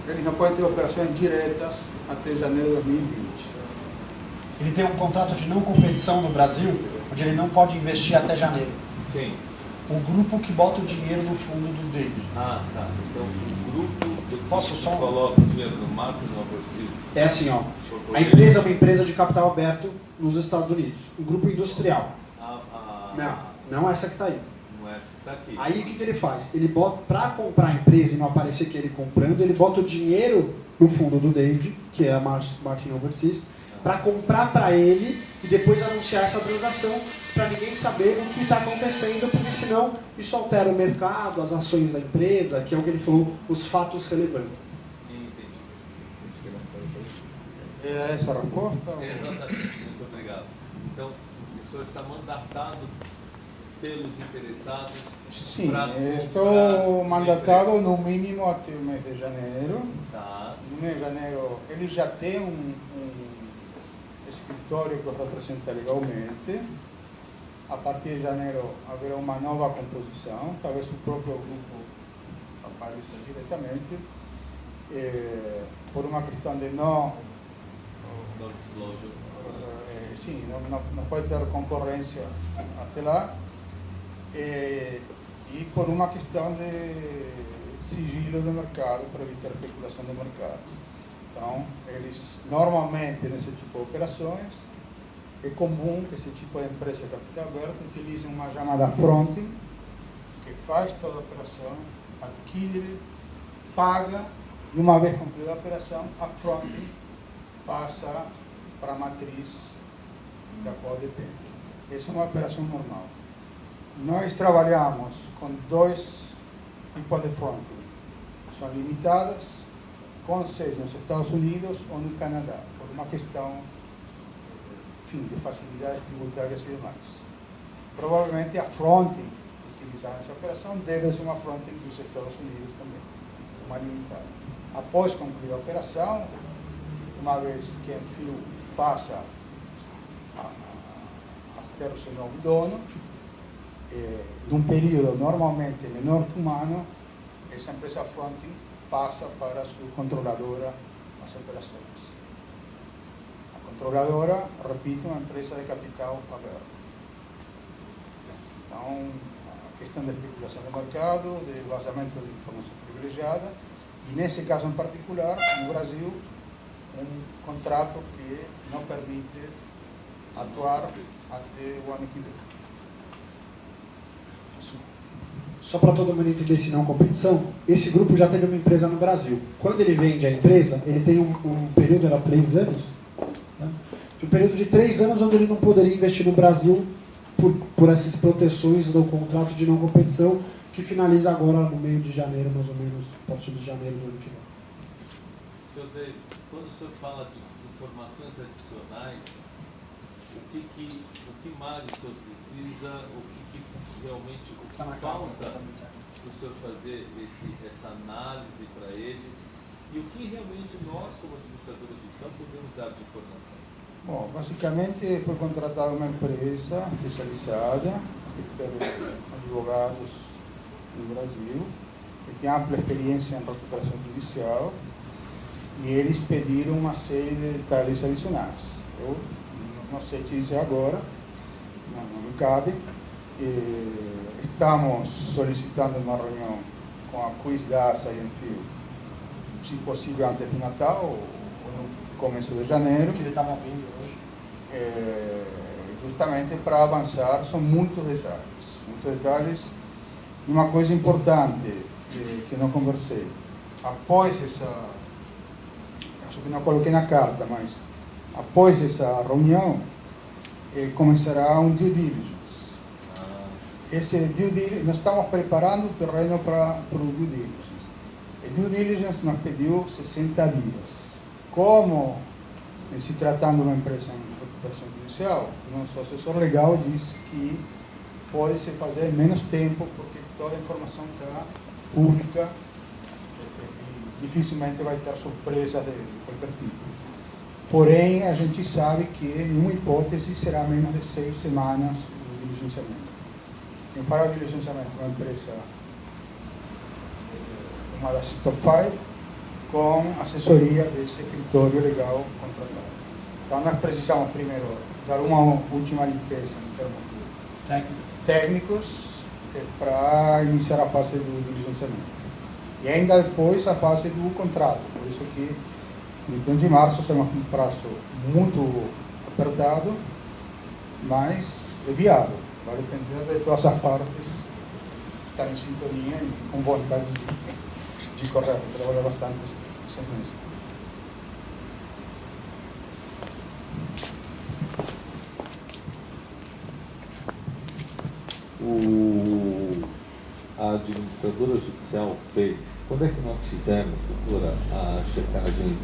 eles não podem ter operações diretas até janeiro de 2020. Ele tem um contrato de não competição no Brasil, onde ele não pode investir até janeiro. Quem? O grupo que bota o dinheiro no fundo do dele. Ah, tá. Então, o grupo Posso só... coloca o dinheiro no mato e no overseas. É assim, ó. A empresa é uma empresa de capital aberto nos Estados Unidos. Um grupo industrial. Não essa que está aí. Não é essa que está aqui. Aí o que ele faz? Ele bota, para comprar a empresa e não aparecer que ele comprando, ele bota o dinheiro no fundo do David, que é a Martin Overseas, para comprar para ele e depois anunciar essa transação para ninguém saber o que está acontecendo, porque senão isso altera o mercado, as ações da empresa, que é o que ele falou, os fatos relevantes. Entendi. Era essa a resposta? Exatamente, muito obrigado. Então, o senhor está mandatado pelos interessados? Sim, estou mandatado no mínimo até o mês de janeiro. Tá. No mês de janeiro, ele já tem um escritório que o representa legalmente. A partir de janeiro haverá uma nova composição, talvez o próprio grupo apareça diretamente, por uma questão de não disclosure. Sim, não pode ter concorrência até lá, e por uma questão de sigilo do mercado, para evitar especulação do mercado. Então, eles normalmente, nesse tipo de operações, é comum que esse tipo de empresa de capital aberto utilize uma chamada fronting, que faz toda a operação, adquire, paga, e uma vez concluída a operação, a fronting passa para a matriz da qual depende. Essa é uma operação normal. Nós trabalhamos com dois tipos de fronting. São limitadas, com sede nos Estados Unidos ou no Canadá, por uma questão de facilidades tributárias e demais. Provavelmente a fronting utilizada nessa operação deve ser uma fronting dos Estados Unidos também, uma limitada. Após concluir a operação, uma vez que o fio passa a ter o seu novo dono, num período normalmente menor que um ano, essa empresa fronting passa para a sua controladora as operações. Controladora, repito, uma empresa de capital aberto. Então, a questão da especulação do mercado, de vazamento de informação privilegiada, e nesse caso em particular, no Brasil, um contrato que não permite atuar até o ano que vem. Só para todo mundo entender, se não competição, esse grupo já teve uma empresa no Brasil. Quando ele vende a empresa, ele tem um período, era 3 anos, um período de 3 anos onde ele não poderia investir no Brasil por essas proteções do contrato de não competição, que finaliza agora no meio de janeiro, mais ou menos, a partir de janeiro do ano que vem. Sr. David, quando o senhor fala de informações adicionais, o que mais o senhor precisa, o que realmente falta para o senhor fazer essa análise para eles, e o que realmente nós, como administradores judiciais, podemos dar de informação? Bom, basicamente foi contratada uma empresa especializada, que tem advogados no Brasil, que tem ampla experiência em recuperação judicial, e eles pediram uma série de detalhes adicionais. Eu não sei te dizer agora, não me cabe. Estamos solicitando uma reunião com a Quiz da ASA e Enfio, se possível antes do Natal ou no começo de janeiro. Que ele estava vindo hoje. Justamente para avançar, são muitos detalhes. E uma coisa importante que não conversei, após essa, acho que não coloquei na carta, mas após essa reunião, começará um due diligence. Esse due diligence, nós estamos preparando o terreno para o due diligence. O due diligence nos pediu 60 dias. Como, se tratando de uma empresa em recuperação judicial, nosso assessor legal disse que pode se fazer em menos tempo, porque toda a informação está pública e dificilmente vai ter surpresa de qualquer tipo. Porém, a gente sabe que, em nenhuma hipótese, será menos de 6 semanas o diligenciamento. Quem fará o diligenciamento é uma empresa, uma das top 5, com assessoria desse escritório legal contratado. Então, nós precisamos, primeiro, dar uma última limpeza em termos técnicos para iniciar a fase do diligenciamento. E ainda depois a fase do contrato. Por isso que 31 de março será um prazo muito apertado, mas é viável. Vai depender de todas as partes estarem em sintonia e com vontade de correr, trabalhar bastante esse mês. A administradora judicial fez, quando é que nós fizemos, doutora, a checagem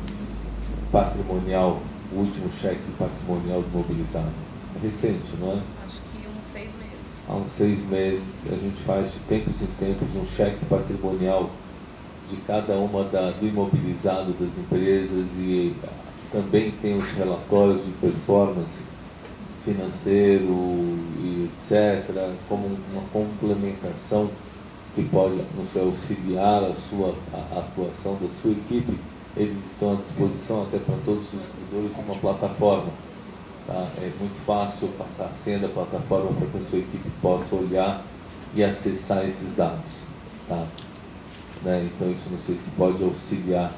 patrimonial, o último cheque patrimonial imobilizado? É recente, não é? Acho que uns 6 meses. Há uns 6 meses a gente faz de tempos em tempos um cheque patrimonial de cada uma do imobilizado das empresas e também tem os relatórios de performance financeiro e etc., como uma complementação que pode nos auxiliar a atuação da sua equipe. Eles estão à disposição até para todos os escritores de uma plataforma. Tá? É muito fácil passar a senha da plataforma para que a sua equipe possa olhar e acessar esses dados. Tá? Né? Então isso não sei se pode auxiliar,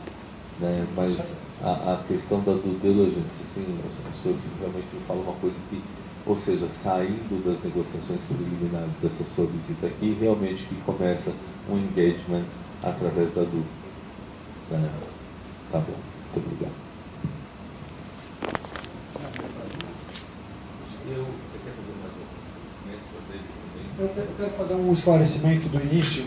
né? Mas a questão da due diligence, assim, o senhor realmente me fala uma coisa que, ou seja, saindo das negociações preliminares dessa sua visita aqui, realmente que começa um engagement através da due. Né? Tá bom, muito obrigado. Você quer fazer mais algum esclarecimento sobre ele também? Eu quero fazer um esclarecimento do início.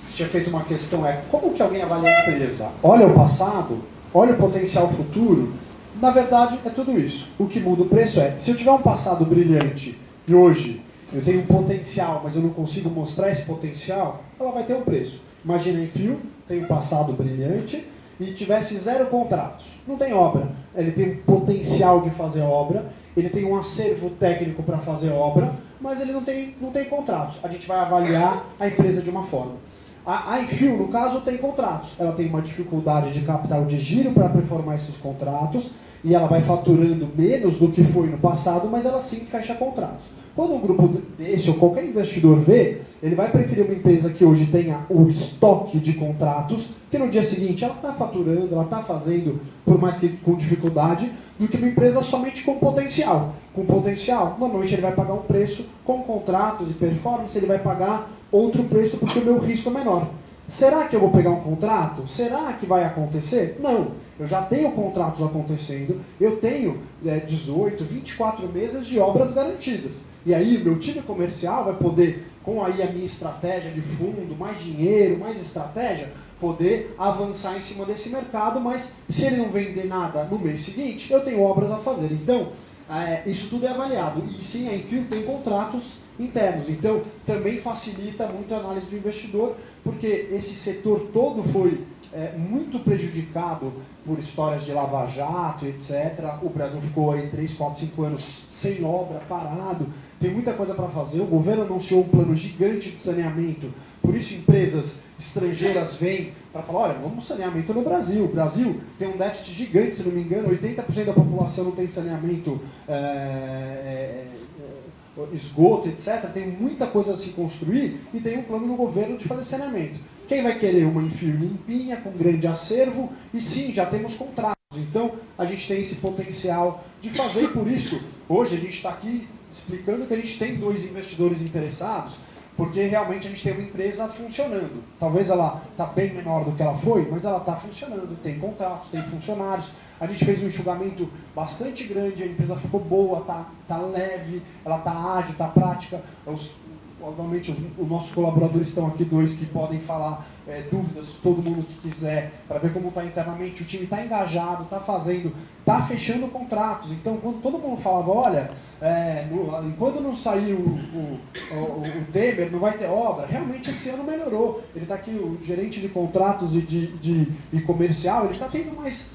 Você tinha feito uma questão, como que alguém avalia a empresa? Olha o passado, olha o potencial futuro. Na verdade, é tudo isso. O que muda o preço se eu tiver um passado brilhante e hoje eu tenho um potencial, mas eu não consigo mostrar esse potencial, ela vai ter um preço. Imagina, Enfio tem um passado brilhante e tivesse 0 contratos. Não tem obra. Ele tem um potencial de fazer obra, ele tem um acervo técnico para fazer obra, mas ele não tem contratos. A gente vai avaliar a empresa de uma forma. A Enfio, no caso, tem contratos. Ela tem uma dificuldade de capital de giro para performar esses contratos e ela vai faturando menos do que foi no passado, mas ela sim fecha contratos. Quando um grupo desse ou qualquer investidor vê, ele vai preferir uma empresa que hoje tenha o estoque de contratos, que no dia seguinte ela está faturando, ela está fazendo, por mais que com dificuldade, do que uma empresa somente com potencial. Com potencial, normalmente ele vai pagar um preço, com contratos e performance ele vai pagar outro preço porque o meu risco é menor. Será que eu vou pegar um contrato? Será que vai acontecer? Não. Eu já tenho contratos acontecendo, eu tenho 18, 24 meses de obras garantidas. E aí meu time comercial vai poder, com aí a minha estratégia de fundo, mais dinheiro, mais estratégia, poder avançar em cima desse mercado, mas se ele não vender nada no mês seguinte, eu tenho obras a fazer. Então, isso tudo é avaliado. E sim, a Enfio tem contratos internos. Então, também facilita muito a análise do investidor, porque esse setor todo foi muito prejudicado por histórias de Lava Jato, etc. O Brasil ficou aí 3, 4, 5 anos sem obra, parado. Tem muita coisa para fazer. O governo anunciou um plano gigante de saneamento. Por isso empresas estrangeiras vêm para falar, olha, vamos saneamento no Brasil. O Brasil tem um déficit gigante, se não me engano, 80% da população não tem saneamento, esgoto, etc. Tem muita coisa a se construir e tem um plano do governo de fazer saneamento. Quem vai querer uma Enfio limpinha, com grande acervo? E sim, já temos contratos. Então, a gente tem esse potencial de fazer. E por isso, hoje a gente está aqui explicando que a gente tem 2 investidores interessados, porque realmente a gente tem uma empresa funcionando. Talvez ela está bem menor do que ela foi, mas ela está funcionando, tem contratos, tem funcionários. A gente fez um enxugamento bastante grande, a empresa ficou boa, tá leve, ela está ágil, está prática. Obviamente os nossos colaboradores estão aqui, 2 que podem falar dúvidas, todo mundo que quiser, para ver como está internamente. O time está engajado, está fazendo, está fechando contratos. Então, quando todo mundo falava, olha, enquanto não sair o Temer, não vai ter obra, realmente esse ano melhorou. Ele está aqui, o gerente de contratos e comercial, ele está tendo mais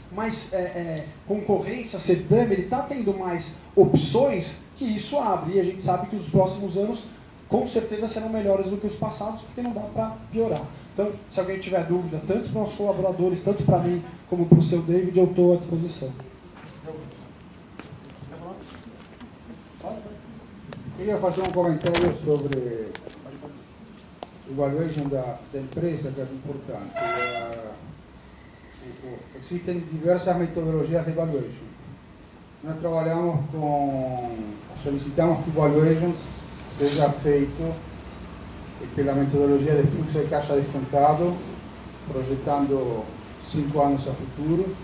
concorrência, certame, ele está tendo mais opções, que isso abre. E a gente sabe que os próximos anos com certeza serão melhores do que os passados, porque não dá para piorar. Então, se alguém tiver dúvida, tanto para os nossos colaboradores, tanto para mim, como para o seu David, eu estou à disposição. Queria fazer um comentário sobre o valuation da empresa, que é importante. Existem diversas metodologias de valuation. Nós solicitamos que o valuation seja feito pela metodologia de fluxo de caixa descontado, projetando 5 anos a futuro,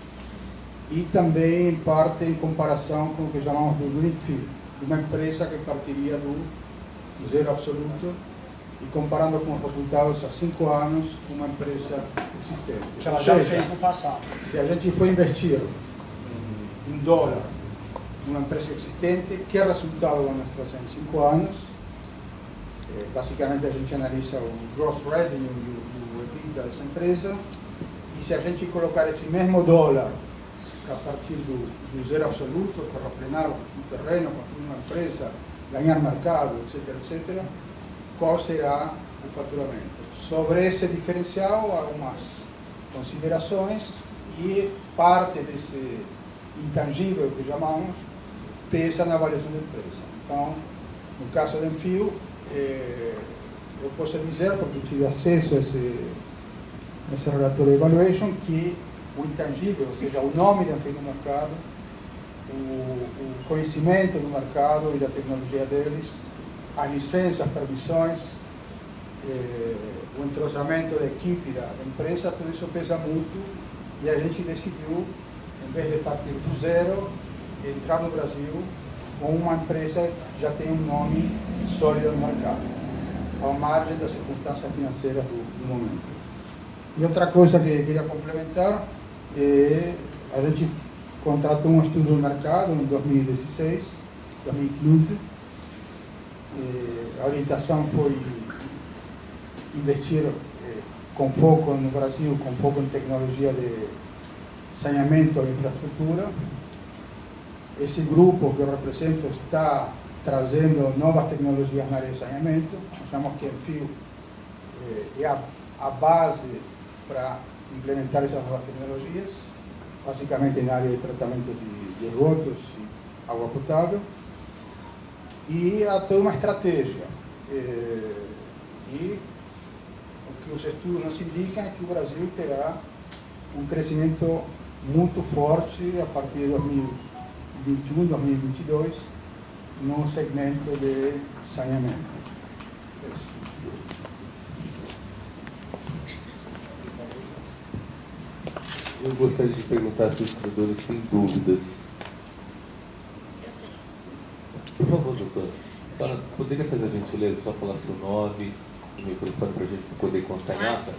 e também, em parte, em comparação com o que chamamos de greenfield, uma empresa que partiria do zero absoluto e comparando com os resultados há 5 anos com uma empresa existente. Que ela já fez no passado. Se a gente for investir $1 numa empresa existente, que resultado vamos trazer em 5 anos? Basicamente a gente analisa o gross revenue e o EBITDA dessa empresa, e se a gente colocar esse mesmo dólar a partir do zero absoluto, terraplenar o terreno, construir uma empresa, ganhar mercado, etc., qual será o faturamento? Sobre esse diferencial, algumas considerações, e parte desse intangível que chamamos pesa na avaliação da empresa. Então, no caso da Enfio, eu posso dizer, porque eu tive acesso a esse relatório de evaluation, que o intangível, ou seja, o nome da Enfio no mercado, o conhecimento do mercado e da tecnologia deles, as licenças, permissões, o entrosamento da equipe da empresa, tudo isso pesa muito, e a gente decidiu, em vez de partir do zero, entrar no Brasil com uma empresa que já tem um nome sólido no mercado, à margem das circunstâncias financeiras do momento. E outra coisa que eu queria complementar é a gente contratou um estudo do mercado em 2016, 2015. A orientação foi investir com foco no Brasil, com foco em tecnologia de saneamento e infraestrutura. Esse grupo que eu represento está trazendo novas tecnologias na área de saneamento. Achamos que a Enfio é a base para implementar essas novas tecnologias, basicamente na área de tratamento de esgotos e água potável. E há toda uma estratégia. E o que os estudos nos indicam é que o Brasil terá um crescimento muito forte a partir de 2021, 2022, no segmento de saneamento. Eu gostaria de perguntar se os credores têm dúvidas. Eu tenho. Por favor, doutor. A senhora poderia fazer a gentileza, só falar seu nome e microfone para a gente poder constar em ata?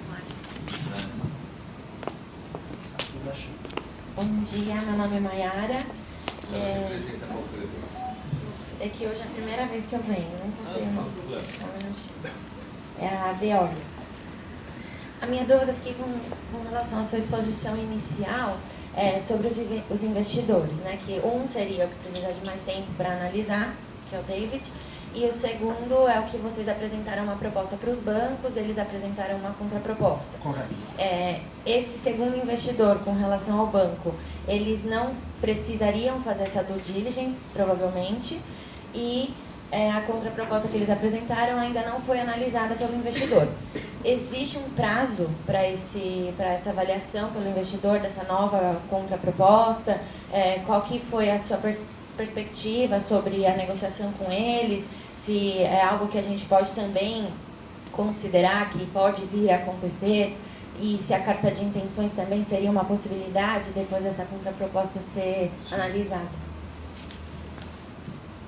Bom dia, meu nome é Maiara. É que hoje é a primeira vez que eu venho, não sei o nome. Só um minutinho. É a Veolia. A minha dúvida fiquei com relação à sua exposição inicial sobre os investidores, né? Que um seria o que precisa de mais tempo para analisar, que é o David, e o segundo é o que vocês apresentaram uma proposta para os bancos, eles apresentaram uma contraproposta. Correto. Esse segundo investidor, com relação ao banco, eles não precisariam fazer essa due diligence, provavelmente, e a contraproposta que eles apresentaram ainda não foi analisada pelo investidor. Existe um prazo para essa avaliação pelo investidor dessa nova contraproposta? Qual que foi a sua perspectiva sobre a negociação com eles? Se é algo que a gente pode também considerar que pode vir a acontecer? E se a carta de intenções também seria uma possibilidade depois dessa contraproposta ser analisada?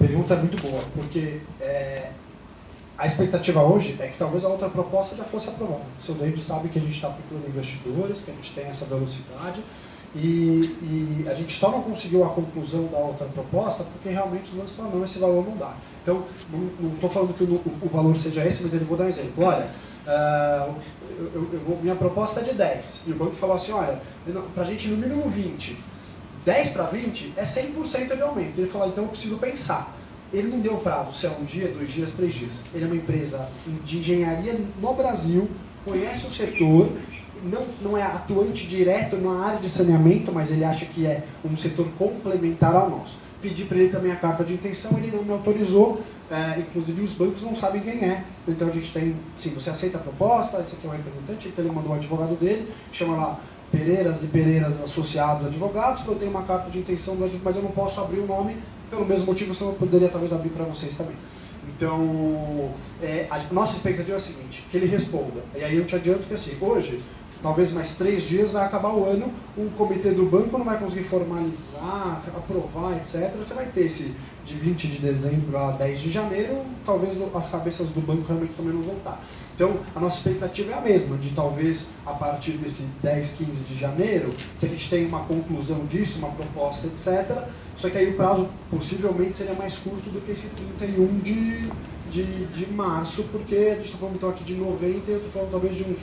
Pergunta muito boa, porque a expectativa hoje é que talvez a outra proposta já fosse aprovada. O seu David sabe que a gente está procurando investidores, que a gente tem essa velocidade, e a gente só não conseguiu a conclusão da outra proposta porque realmente os bancos falaram, não, esse valor não dá. Então, não estou falando que o valor seja esse, mas eu vou dar um exemplo. Olha, minha proposta é de 10, e o banco falou assim, olha, para a gente no mínimo 20, 10 para 20 é 100% de aumento. Ele falou, então eu preciso pensar. Ele não deu prazo, se é 1 dia, 2 dias, 3 dias. Ele é uma empresa de engenharia no Brasil, conhece o setor, não é atuante direto na área de saneamento, mas ele acha que é um setor complementar ao nosso. Pedi para ele também a carta de intenção, ele não me autorizou, inclusive os bancos não sabem quem é. Então a gente tem, sim, você aceita a proposta, esse aqui é o representante, então ele mandou o advogado dele, chama lá Pereiras e Pereiras Associados Advogados, eu tenho uma carta de intenção, mas eu não posso abrir o nome, pelo mesmo motivo, senão eu poderia talvez abrir para vocês também. Então, a nossa expectativa é a seguinte, que ele responda. E aí eu te adianto que assim, hoje, talvez mais 3 dias vai acabar o ano, o comitê do banco não vai conseguir formalizar, aprovar, etc. Você vai ter esse de 20 de dezembro a 10 de janeiro, talvez as cabeças do banco realmente também não vão estar. Então, a nossa expectativa é a mesma, de talvez a partir desse 10, 15 de janeiro, que a gente tenha uma conclusão disso, uma proposta, etc. Só que aí o prazo possivelmente seria mais curto do que esse 31 de março, porque a gente está falando então aqui de 90 e eu estou falando talvez de uns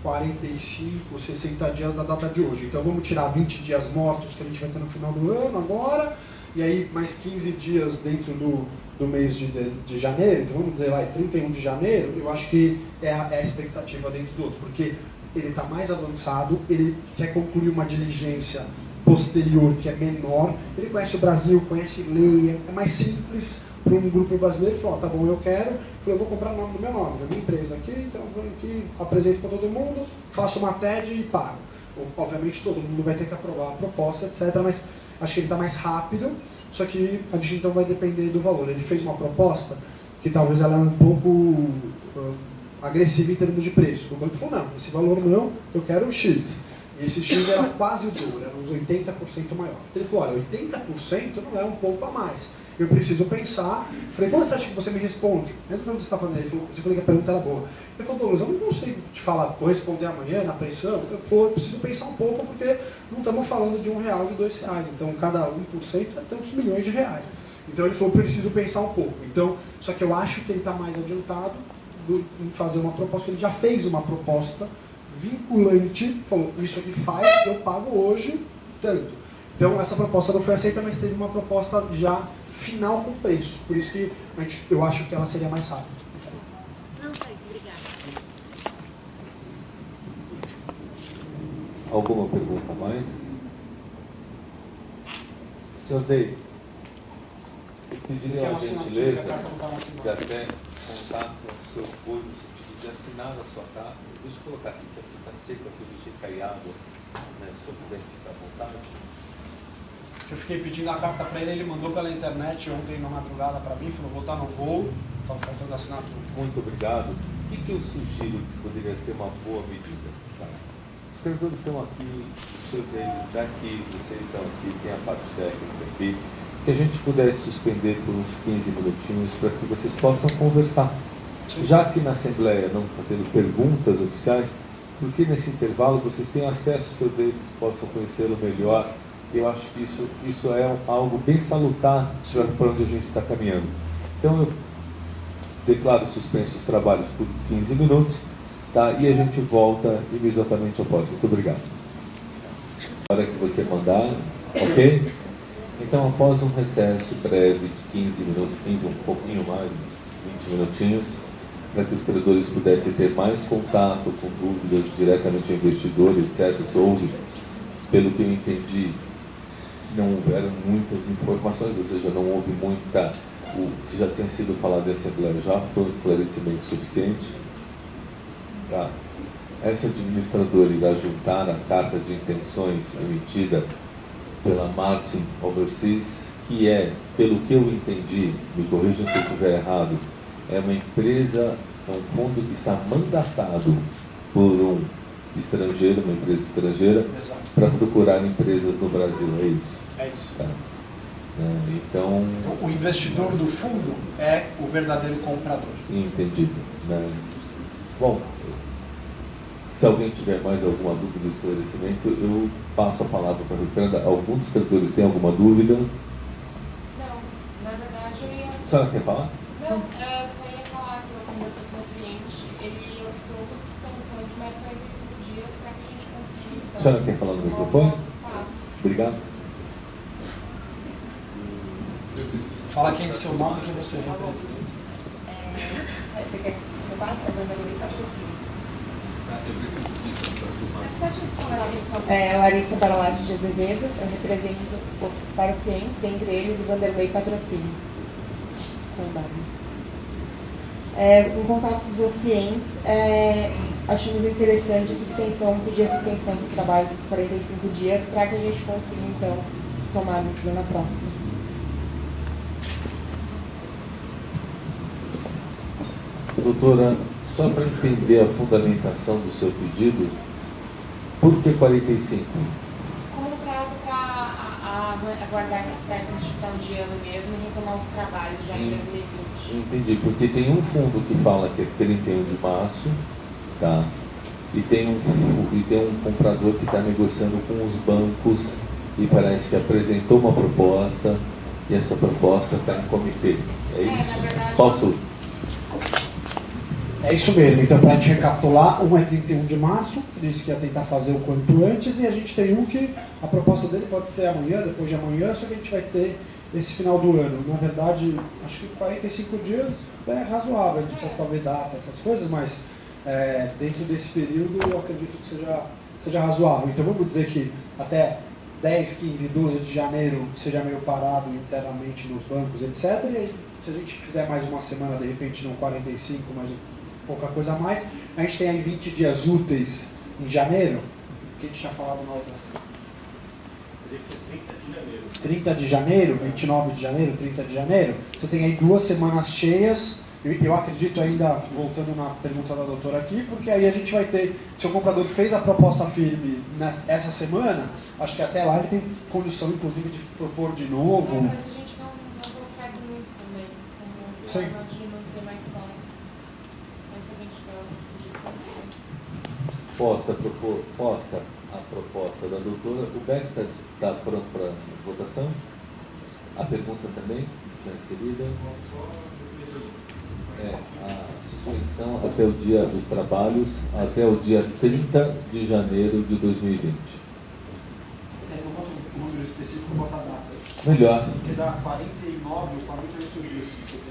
45, 60 dias da data de hoje. Então vamos tirar 20 dias mortos que a gente vai ter no final do ano agora, e aí mais 15 dias dentro do mês de janeiro, então vamos dizer lá, 31 de janeiro, eu acho que é a expectativa dentro do outro, porque ele está mais avançado, ele quer concluir uma diligência posterior que é menor, ele conhece o Brasil, conhece lei, é mais simples para um grupo brasileiro. Ele falou, tá bom, eu quero, eu vou comprar o nome do meu nome, da minha empresa aqui, então eu venho aqui, apresento para todo mundo, faço uma TED e pago. Obviamente todo mundo vai ter que aprovar a proposta, etc., mas acho que ele está mais rápido, só que a gente então vai depender do valor. Ele fez uma proposta que talvez ela é um pouco agressiva em termos de preço. O banco falou, não, esse valor não, eu quero o X. E esse X era quase o dobro, era uns 80% maior. Então ele falou, olha, 80% não é um pouco a mais. Eu preciso pensar. Falei, quando você acha que você me responde? Mesmo quando você está falando, ele falou, você falou que a pergunta era boa. Ele falou, Douglas, eu não consigo te falar, vou responder amanhã na pensão. Eu preciso pensar um pouco, porque não estamos falando de R$1, de R$2. Então, cada 1% é tantos milhões de reais. Então, ele falou, preciso pensar um pouco. Então, só que eu acho que ele está mais adiantado em fazer uma proposta. Ele já fez uma proposta vinculante, falou, isso aqui faz, eu pago hoje tanto. Então, essa proposta não foi aceita, mas teve uma proposta já final com preço. Por isso que eu acho que ela seria mais rápida. Não, só isso, obrigada. Alguma pergunta a mais? Senhor Dei, eu pediria a gentileza de até contar com o seu apoio no sentido de assinar a sua carta. Deixa eu colocar aqui, que aqui está seca, que eu deixei cair água, né? Se eu puder ficar à vontade. Eu fiquei pedindo a carta para ele, ele mandou pela internet ontem na madrugada para mim, falou, vou estar no voo, estava faltando assinatura. Muito obrigado. O que eu sugiro que poderia ser uma boa medida? Tá? Os credores estão aqui, o senhor está aqui, vocês estão aqui, tem a parte técnica aqui, que a gente pudesse suspender por uns 15 minutinhos para que vocês possam conversar. Já que na Assembleia não está tendo perguntas oficiais, porque nesse intervalo vocês têm acesso, senhor David, possam conhecê-lo melhor. Eu acho que isso é algo bem salutar para onde a gente está caminhando. Então eu declaro suspensos os trabalhos por 15 minutos tá? E a gente volta imediatamente após. Muito obrigado. Na hora que você mandar, ok? Então, após um recesso breve de 15 minutos, 15, um pouquinho mais, uns 20 minutinhos, para que os credores pudessem ter mais contato com dúvidas diretamente ao investidor, etc. Se houve, pelo que eu entendi, não houveram muitas informações, ou seja, não houve muita... O que já tinha sido falado em Assembleia já foi um esclarecimento suficiente. Tá? Essa administradora irá juntar a carta de intenções emitida pela Martin Overseas, que é, pelo que eu entendi, me corrijam se eu estiver errado, é uma empresa, é um fundo que está mandatado por um estrangeiro, uma empresa estrangeira, para procurar empresas no Brasil, é isso? É isso. Tá. Então, o investidor do fundo é o verdadeiro comprador. Entendido. Né? Bom, se alguém tiver mais alguma dúvida ou esclarecimento, eu passo a palavra para a Fernanda. Algum dos credores tem alguma dúvida? Não, na verdade eu ia... A senhora quer falar? Não, eu só ia falar que eu conversei com o meu cliente, ele optou por suspensão de mais 45 dias para que a gente consiga... Então, A senhora quer falar no microfone? Obrigado. Fala quem é seu nome e quem você representa. Você quer que eu passe? A Margarida Patrocínio. Mas pode falar isso, por favor. Larissa Baralati de Azevedo, eu represento vários clientes, dentre eles o Vanderlei Patrocínio. Com o Em contato com os meus clientes, achamos interessante pedir a suspensão dos trabalhos por 45 dias para que a gente consiga, então, tomar a decisão na próxima. Doutora, só para entender a fundamentação do seu pedido, por que 45? Como prazo para aguardar essas festas de final de ano mesmo e retomar os trabalhos já em 2020. Entendi, porque tem um fundo que fala que é 31 de março, tá? E tem um comprador que está negociando com os bancos e parece que apresentou uma proposta e essa proposta está em comitê. É isso? Verdade, Posso? É isso mesmo, então para a gente recapitular, um é 31 de março, disse que ia tentar fazer o quanto antes, e a gente tem um que a proposta dele pode ser amanhã, depois de amanhã, só que a gente vai ter esse final do ano. Na verdade, acho que 45 dias é razoável, a gente precisa talvez data, essas coisas, mas dentro desse período eu acredito que seja razoável. Então vamos dizer que até 10, 15, 12 de janeiro seja meio parado internamente nos bancos, etc. E aí, se a gente fizer mais uma semana, de repente não 45, mas pouca coisa a mais, a gente tem aí 20 dias úteis em janeiro, que a gente tinha falado na outra semana. 30 de janeiro, 29 de janeiro, 30 de janeiro, você tem aí 2 semanas cheias. Eu acredito ainda, voltando na pergunta da doutora aqui, porque aí a gente vai ter, se o comprador fez a proposta firme essa semana, acho que até lá ele tem condição, inclusive, de propor de novo. Mas a gente não consegue muito também, como forma de manter mais próximo. Posta a proposta da doutora. O Bex está pronto para votação? A pergunta também, já inserida. A suspensão até o dia dos trabalhos, até o dia 30 de janeiro de 2020. Não bota um número específico, bota a data. Melhor. Porque dá 49 ou 48 dias.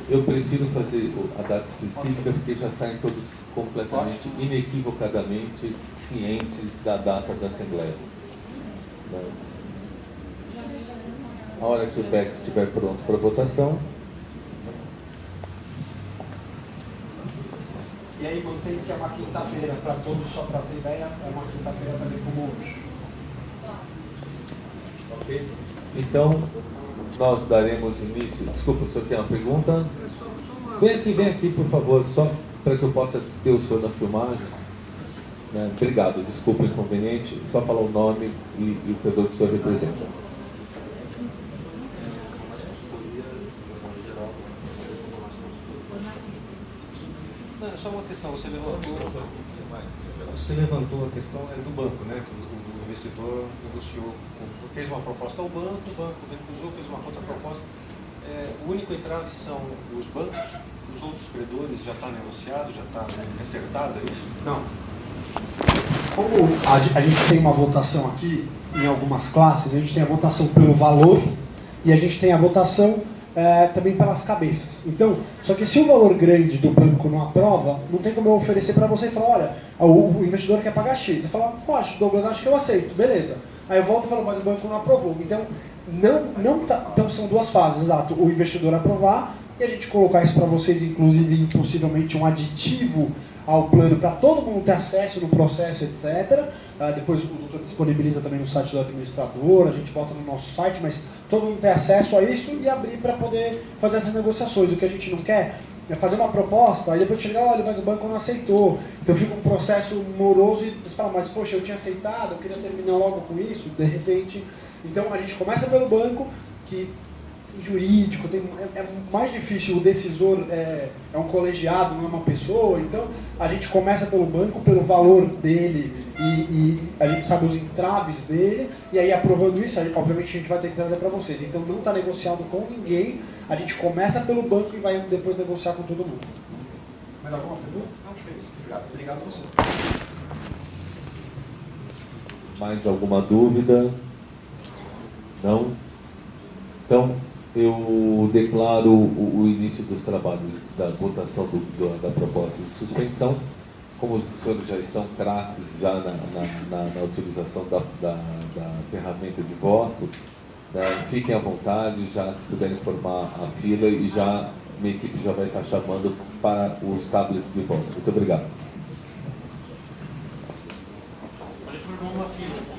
Eu prefiro fazer a data específica porque já saem todos completamente, inequivocadamente cientes da data da Assembleia. A hora que o Bex estiver pronto para votação. E aí mantém que é uma quinta-feira, para todos, só para ter ideia, é uma quinta-feira também como hoje. Ok? Então, nós daremos início. Desculpa, o senhor tem uma pergunta? Vem aqui, por favor, só para que eu possa ter o senhor na filmagem. Obrigado, desculpa o inconveniente. Só falar o nome e o credor que o senhor representa. Não, é só uma questão, você levantou a questão do banco, né? Que o investidor negociou, fez uma proposta ao banco, o banco recusou, fez uma contraproposta. O único entrave são os bancos, os outros credores já está negociado, já está acertado, é isso? Não. Como a gente tem uma votação aqui, em algumas classes, a gente tem a votação pelo valor e a gente tem a votação também pelas cabeças. Então, só que se o valor grande do banco não aprova, não tem como eu oferecer para você e falar, olha, o investidor quer pagar X. Você fala, poxa, Douglas, acho que eu aceito, beleza. Aí eu volto e falo, mas o banco não aprovou. Então, então são duas fases, exato. O investidor aprovar e a gente colocar isso para vocês, inclusive, possivelmente um aditivo ao plano para todo mundo ter acesso no processo, etc. Depois o doutor disponibiliza também no site do administrador, a gente bota no nosso site, mas todo mundo ter acesso a isso e abrir para poder fazer essas negociações. O que a gente não quer é fazer uma proposta, aí depois chegar, olha, mas o banco não aceitou. Então fica um processo moroso e você fala, mas poxa, eu tinha aceitado, eu queria terminar logo com isso, de repente. Então a gente começa pelo banco, que jurídico, é mais difícil, o decisor é um colegiado, não é uma pessoa, então a gente começa pelo banco, pelo valor dele e a gente sabe os entraves dele, e aí aprovando isso, obviamente a gente vai ter que trazer para vocês. Então não está negociado com ninguém, a gente começa pelo banco e vai depois negociar com todo mundo. Mais alguma pergunta? Não, é isso. Obrigado. Obrigado a você. Mais alguma dúvida? Não? Então, eu declaro o início dos trabalhos da votação da proposta de suspensão. Como os senhores já estão craques já na utilização da ferramenta de voto, né, fiquem à vontade, já se puderem formar a fila e já minha equipe já vai estar chamando para os tablets de voto. Muito obrigado. Pode formar uma fila aqui.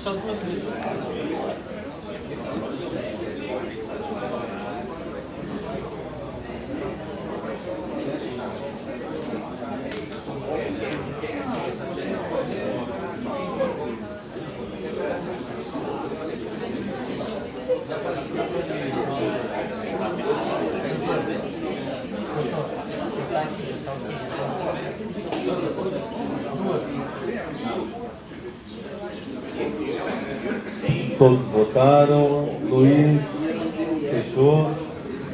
só 2 vezes. Todos votaram. Luiz, fechou.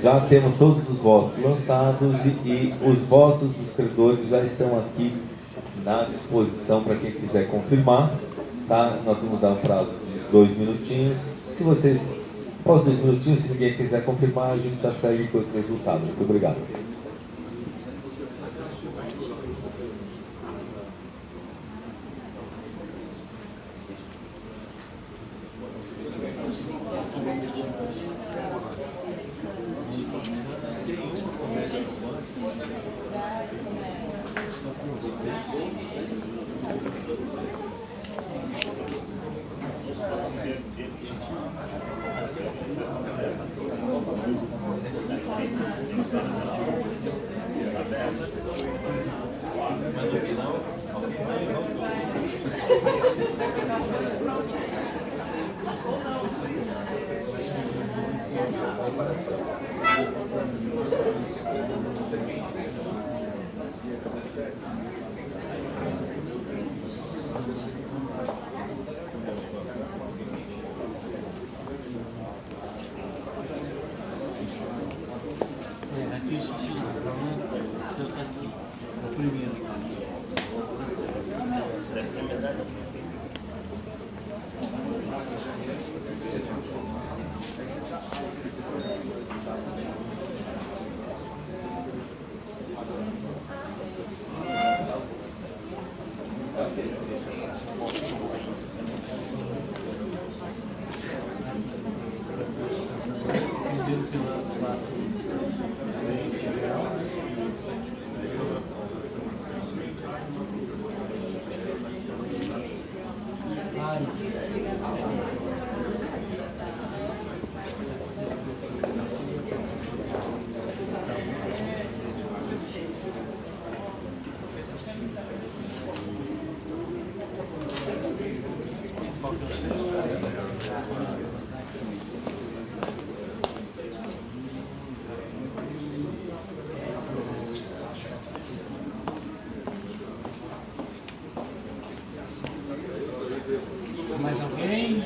Já temos todos os votos lançados e os votos dos credores já estão aqui na disposição para quem quiser confirmar. Tá? Nós vamos dar um prazo de 2 minutinhos. Se vocês, após 2 minutinhos, se ninguém quiser confirmar, a gente já segue com esse resultado. Muito obrigado. Aqui o seu tá aqui. O primeiro. Mais alguém?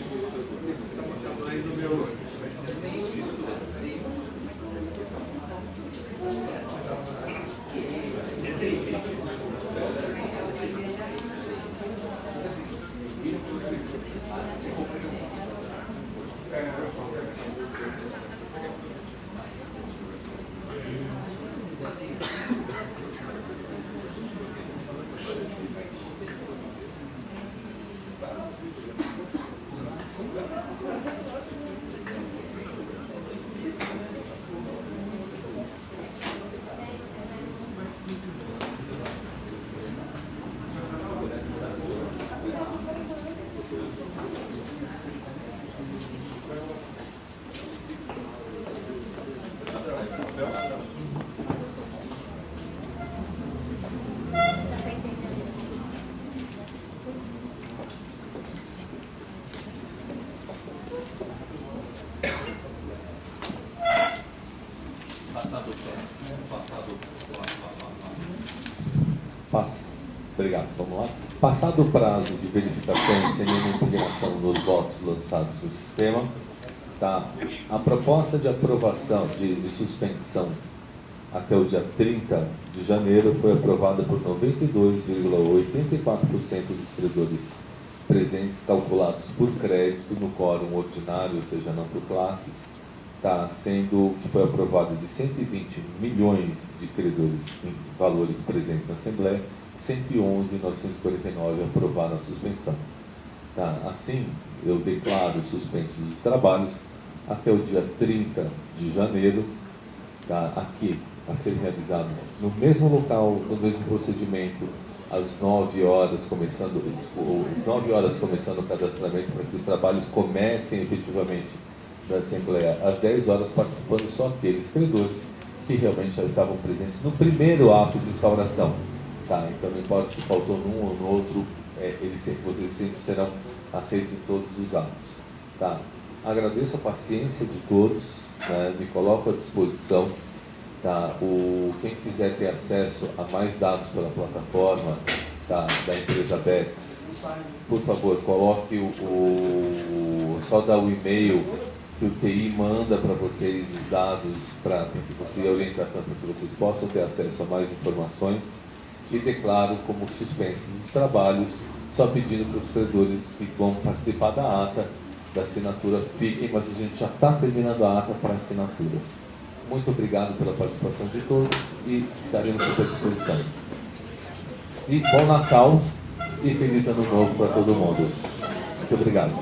Obrigado, vamos lá. Passado o prazo de verificação sem nenhuma impugnação dos votos lançados no sistema, tá? A proposta de aprovação de suspensão até o dia 30 de janeiro foi aprovada por 92,84% dos credores presentes calculados por crédito no quórum ordinário, ou seja, não por classes, tá? Sendo que foi aprovado de 120 milhões de credores em valores presentes na Assembleia, 111.949 aprovaram a suspensão. Tá? Assim, eu declaro suspensos os trabalhos até o dia 30 de janeiro, tá? Aqui, a ser realizado no mesmo local, no mesmo procedimento, às 9 horas começando, às 9 horas começando o cadastramento para que os trabalhos comecem efetivamente da Assembleia, às 10 horas participando só aqueles credores que realmente já estavam presentes no primeiro ato de instauração. Tá? Então não importa se faltou num ou no outro, vocês sempre serão aceitos em todos os atos. Tá? Agradeço a paciência de todos, né? Me coloco à disposição. Tá? Quem quiser ter acesso a mais dados pela plataforma, tá, da empresa Bex, por favor, coloque só dá o e-mail que o TI manda para vocês os dados, para que você, a orientação para que vocês possam ter acesso a mais informações, e declaro como suspensos os trabalhos, só pedindo para os credores que vão participar da ata, da assinatura, fiquem, mas a gente já está terminando a ata para assinaturas. Muito obrigado pela participação de todos e estaremos à sua disposição. E bom Natal e feliz Ano Novo para todo mundo. Muito obrigado.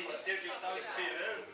de ser que eu estava esperando.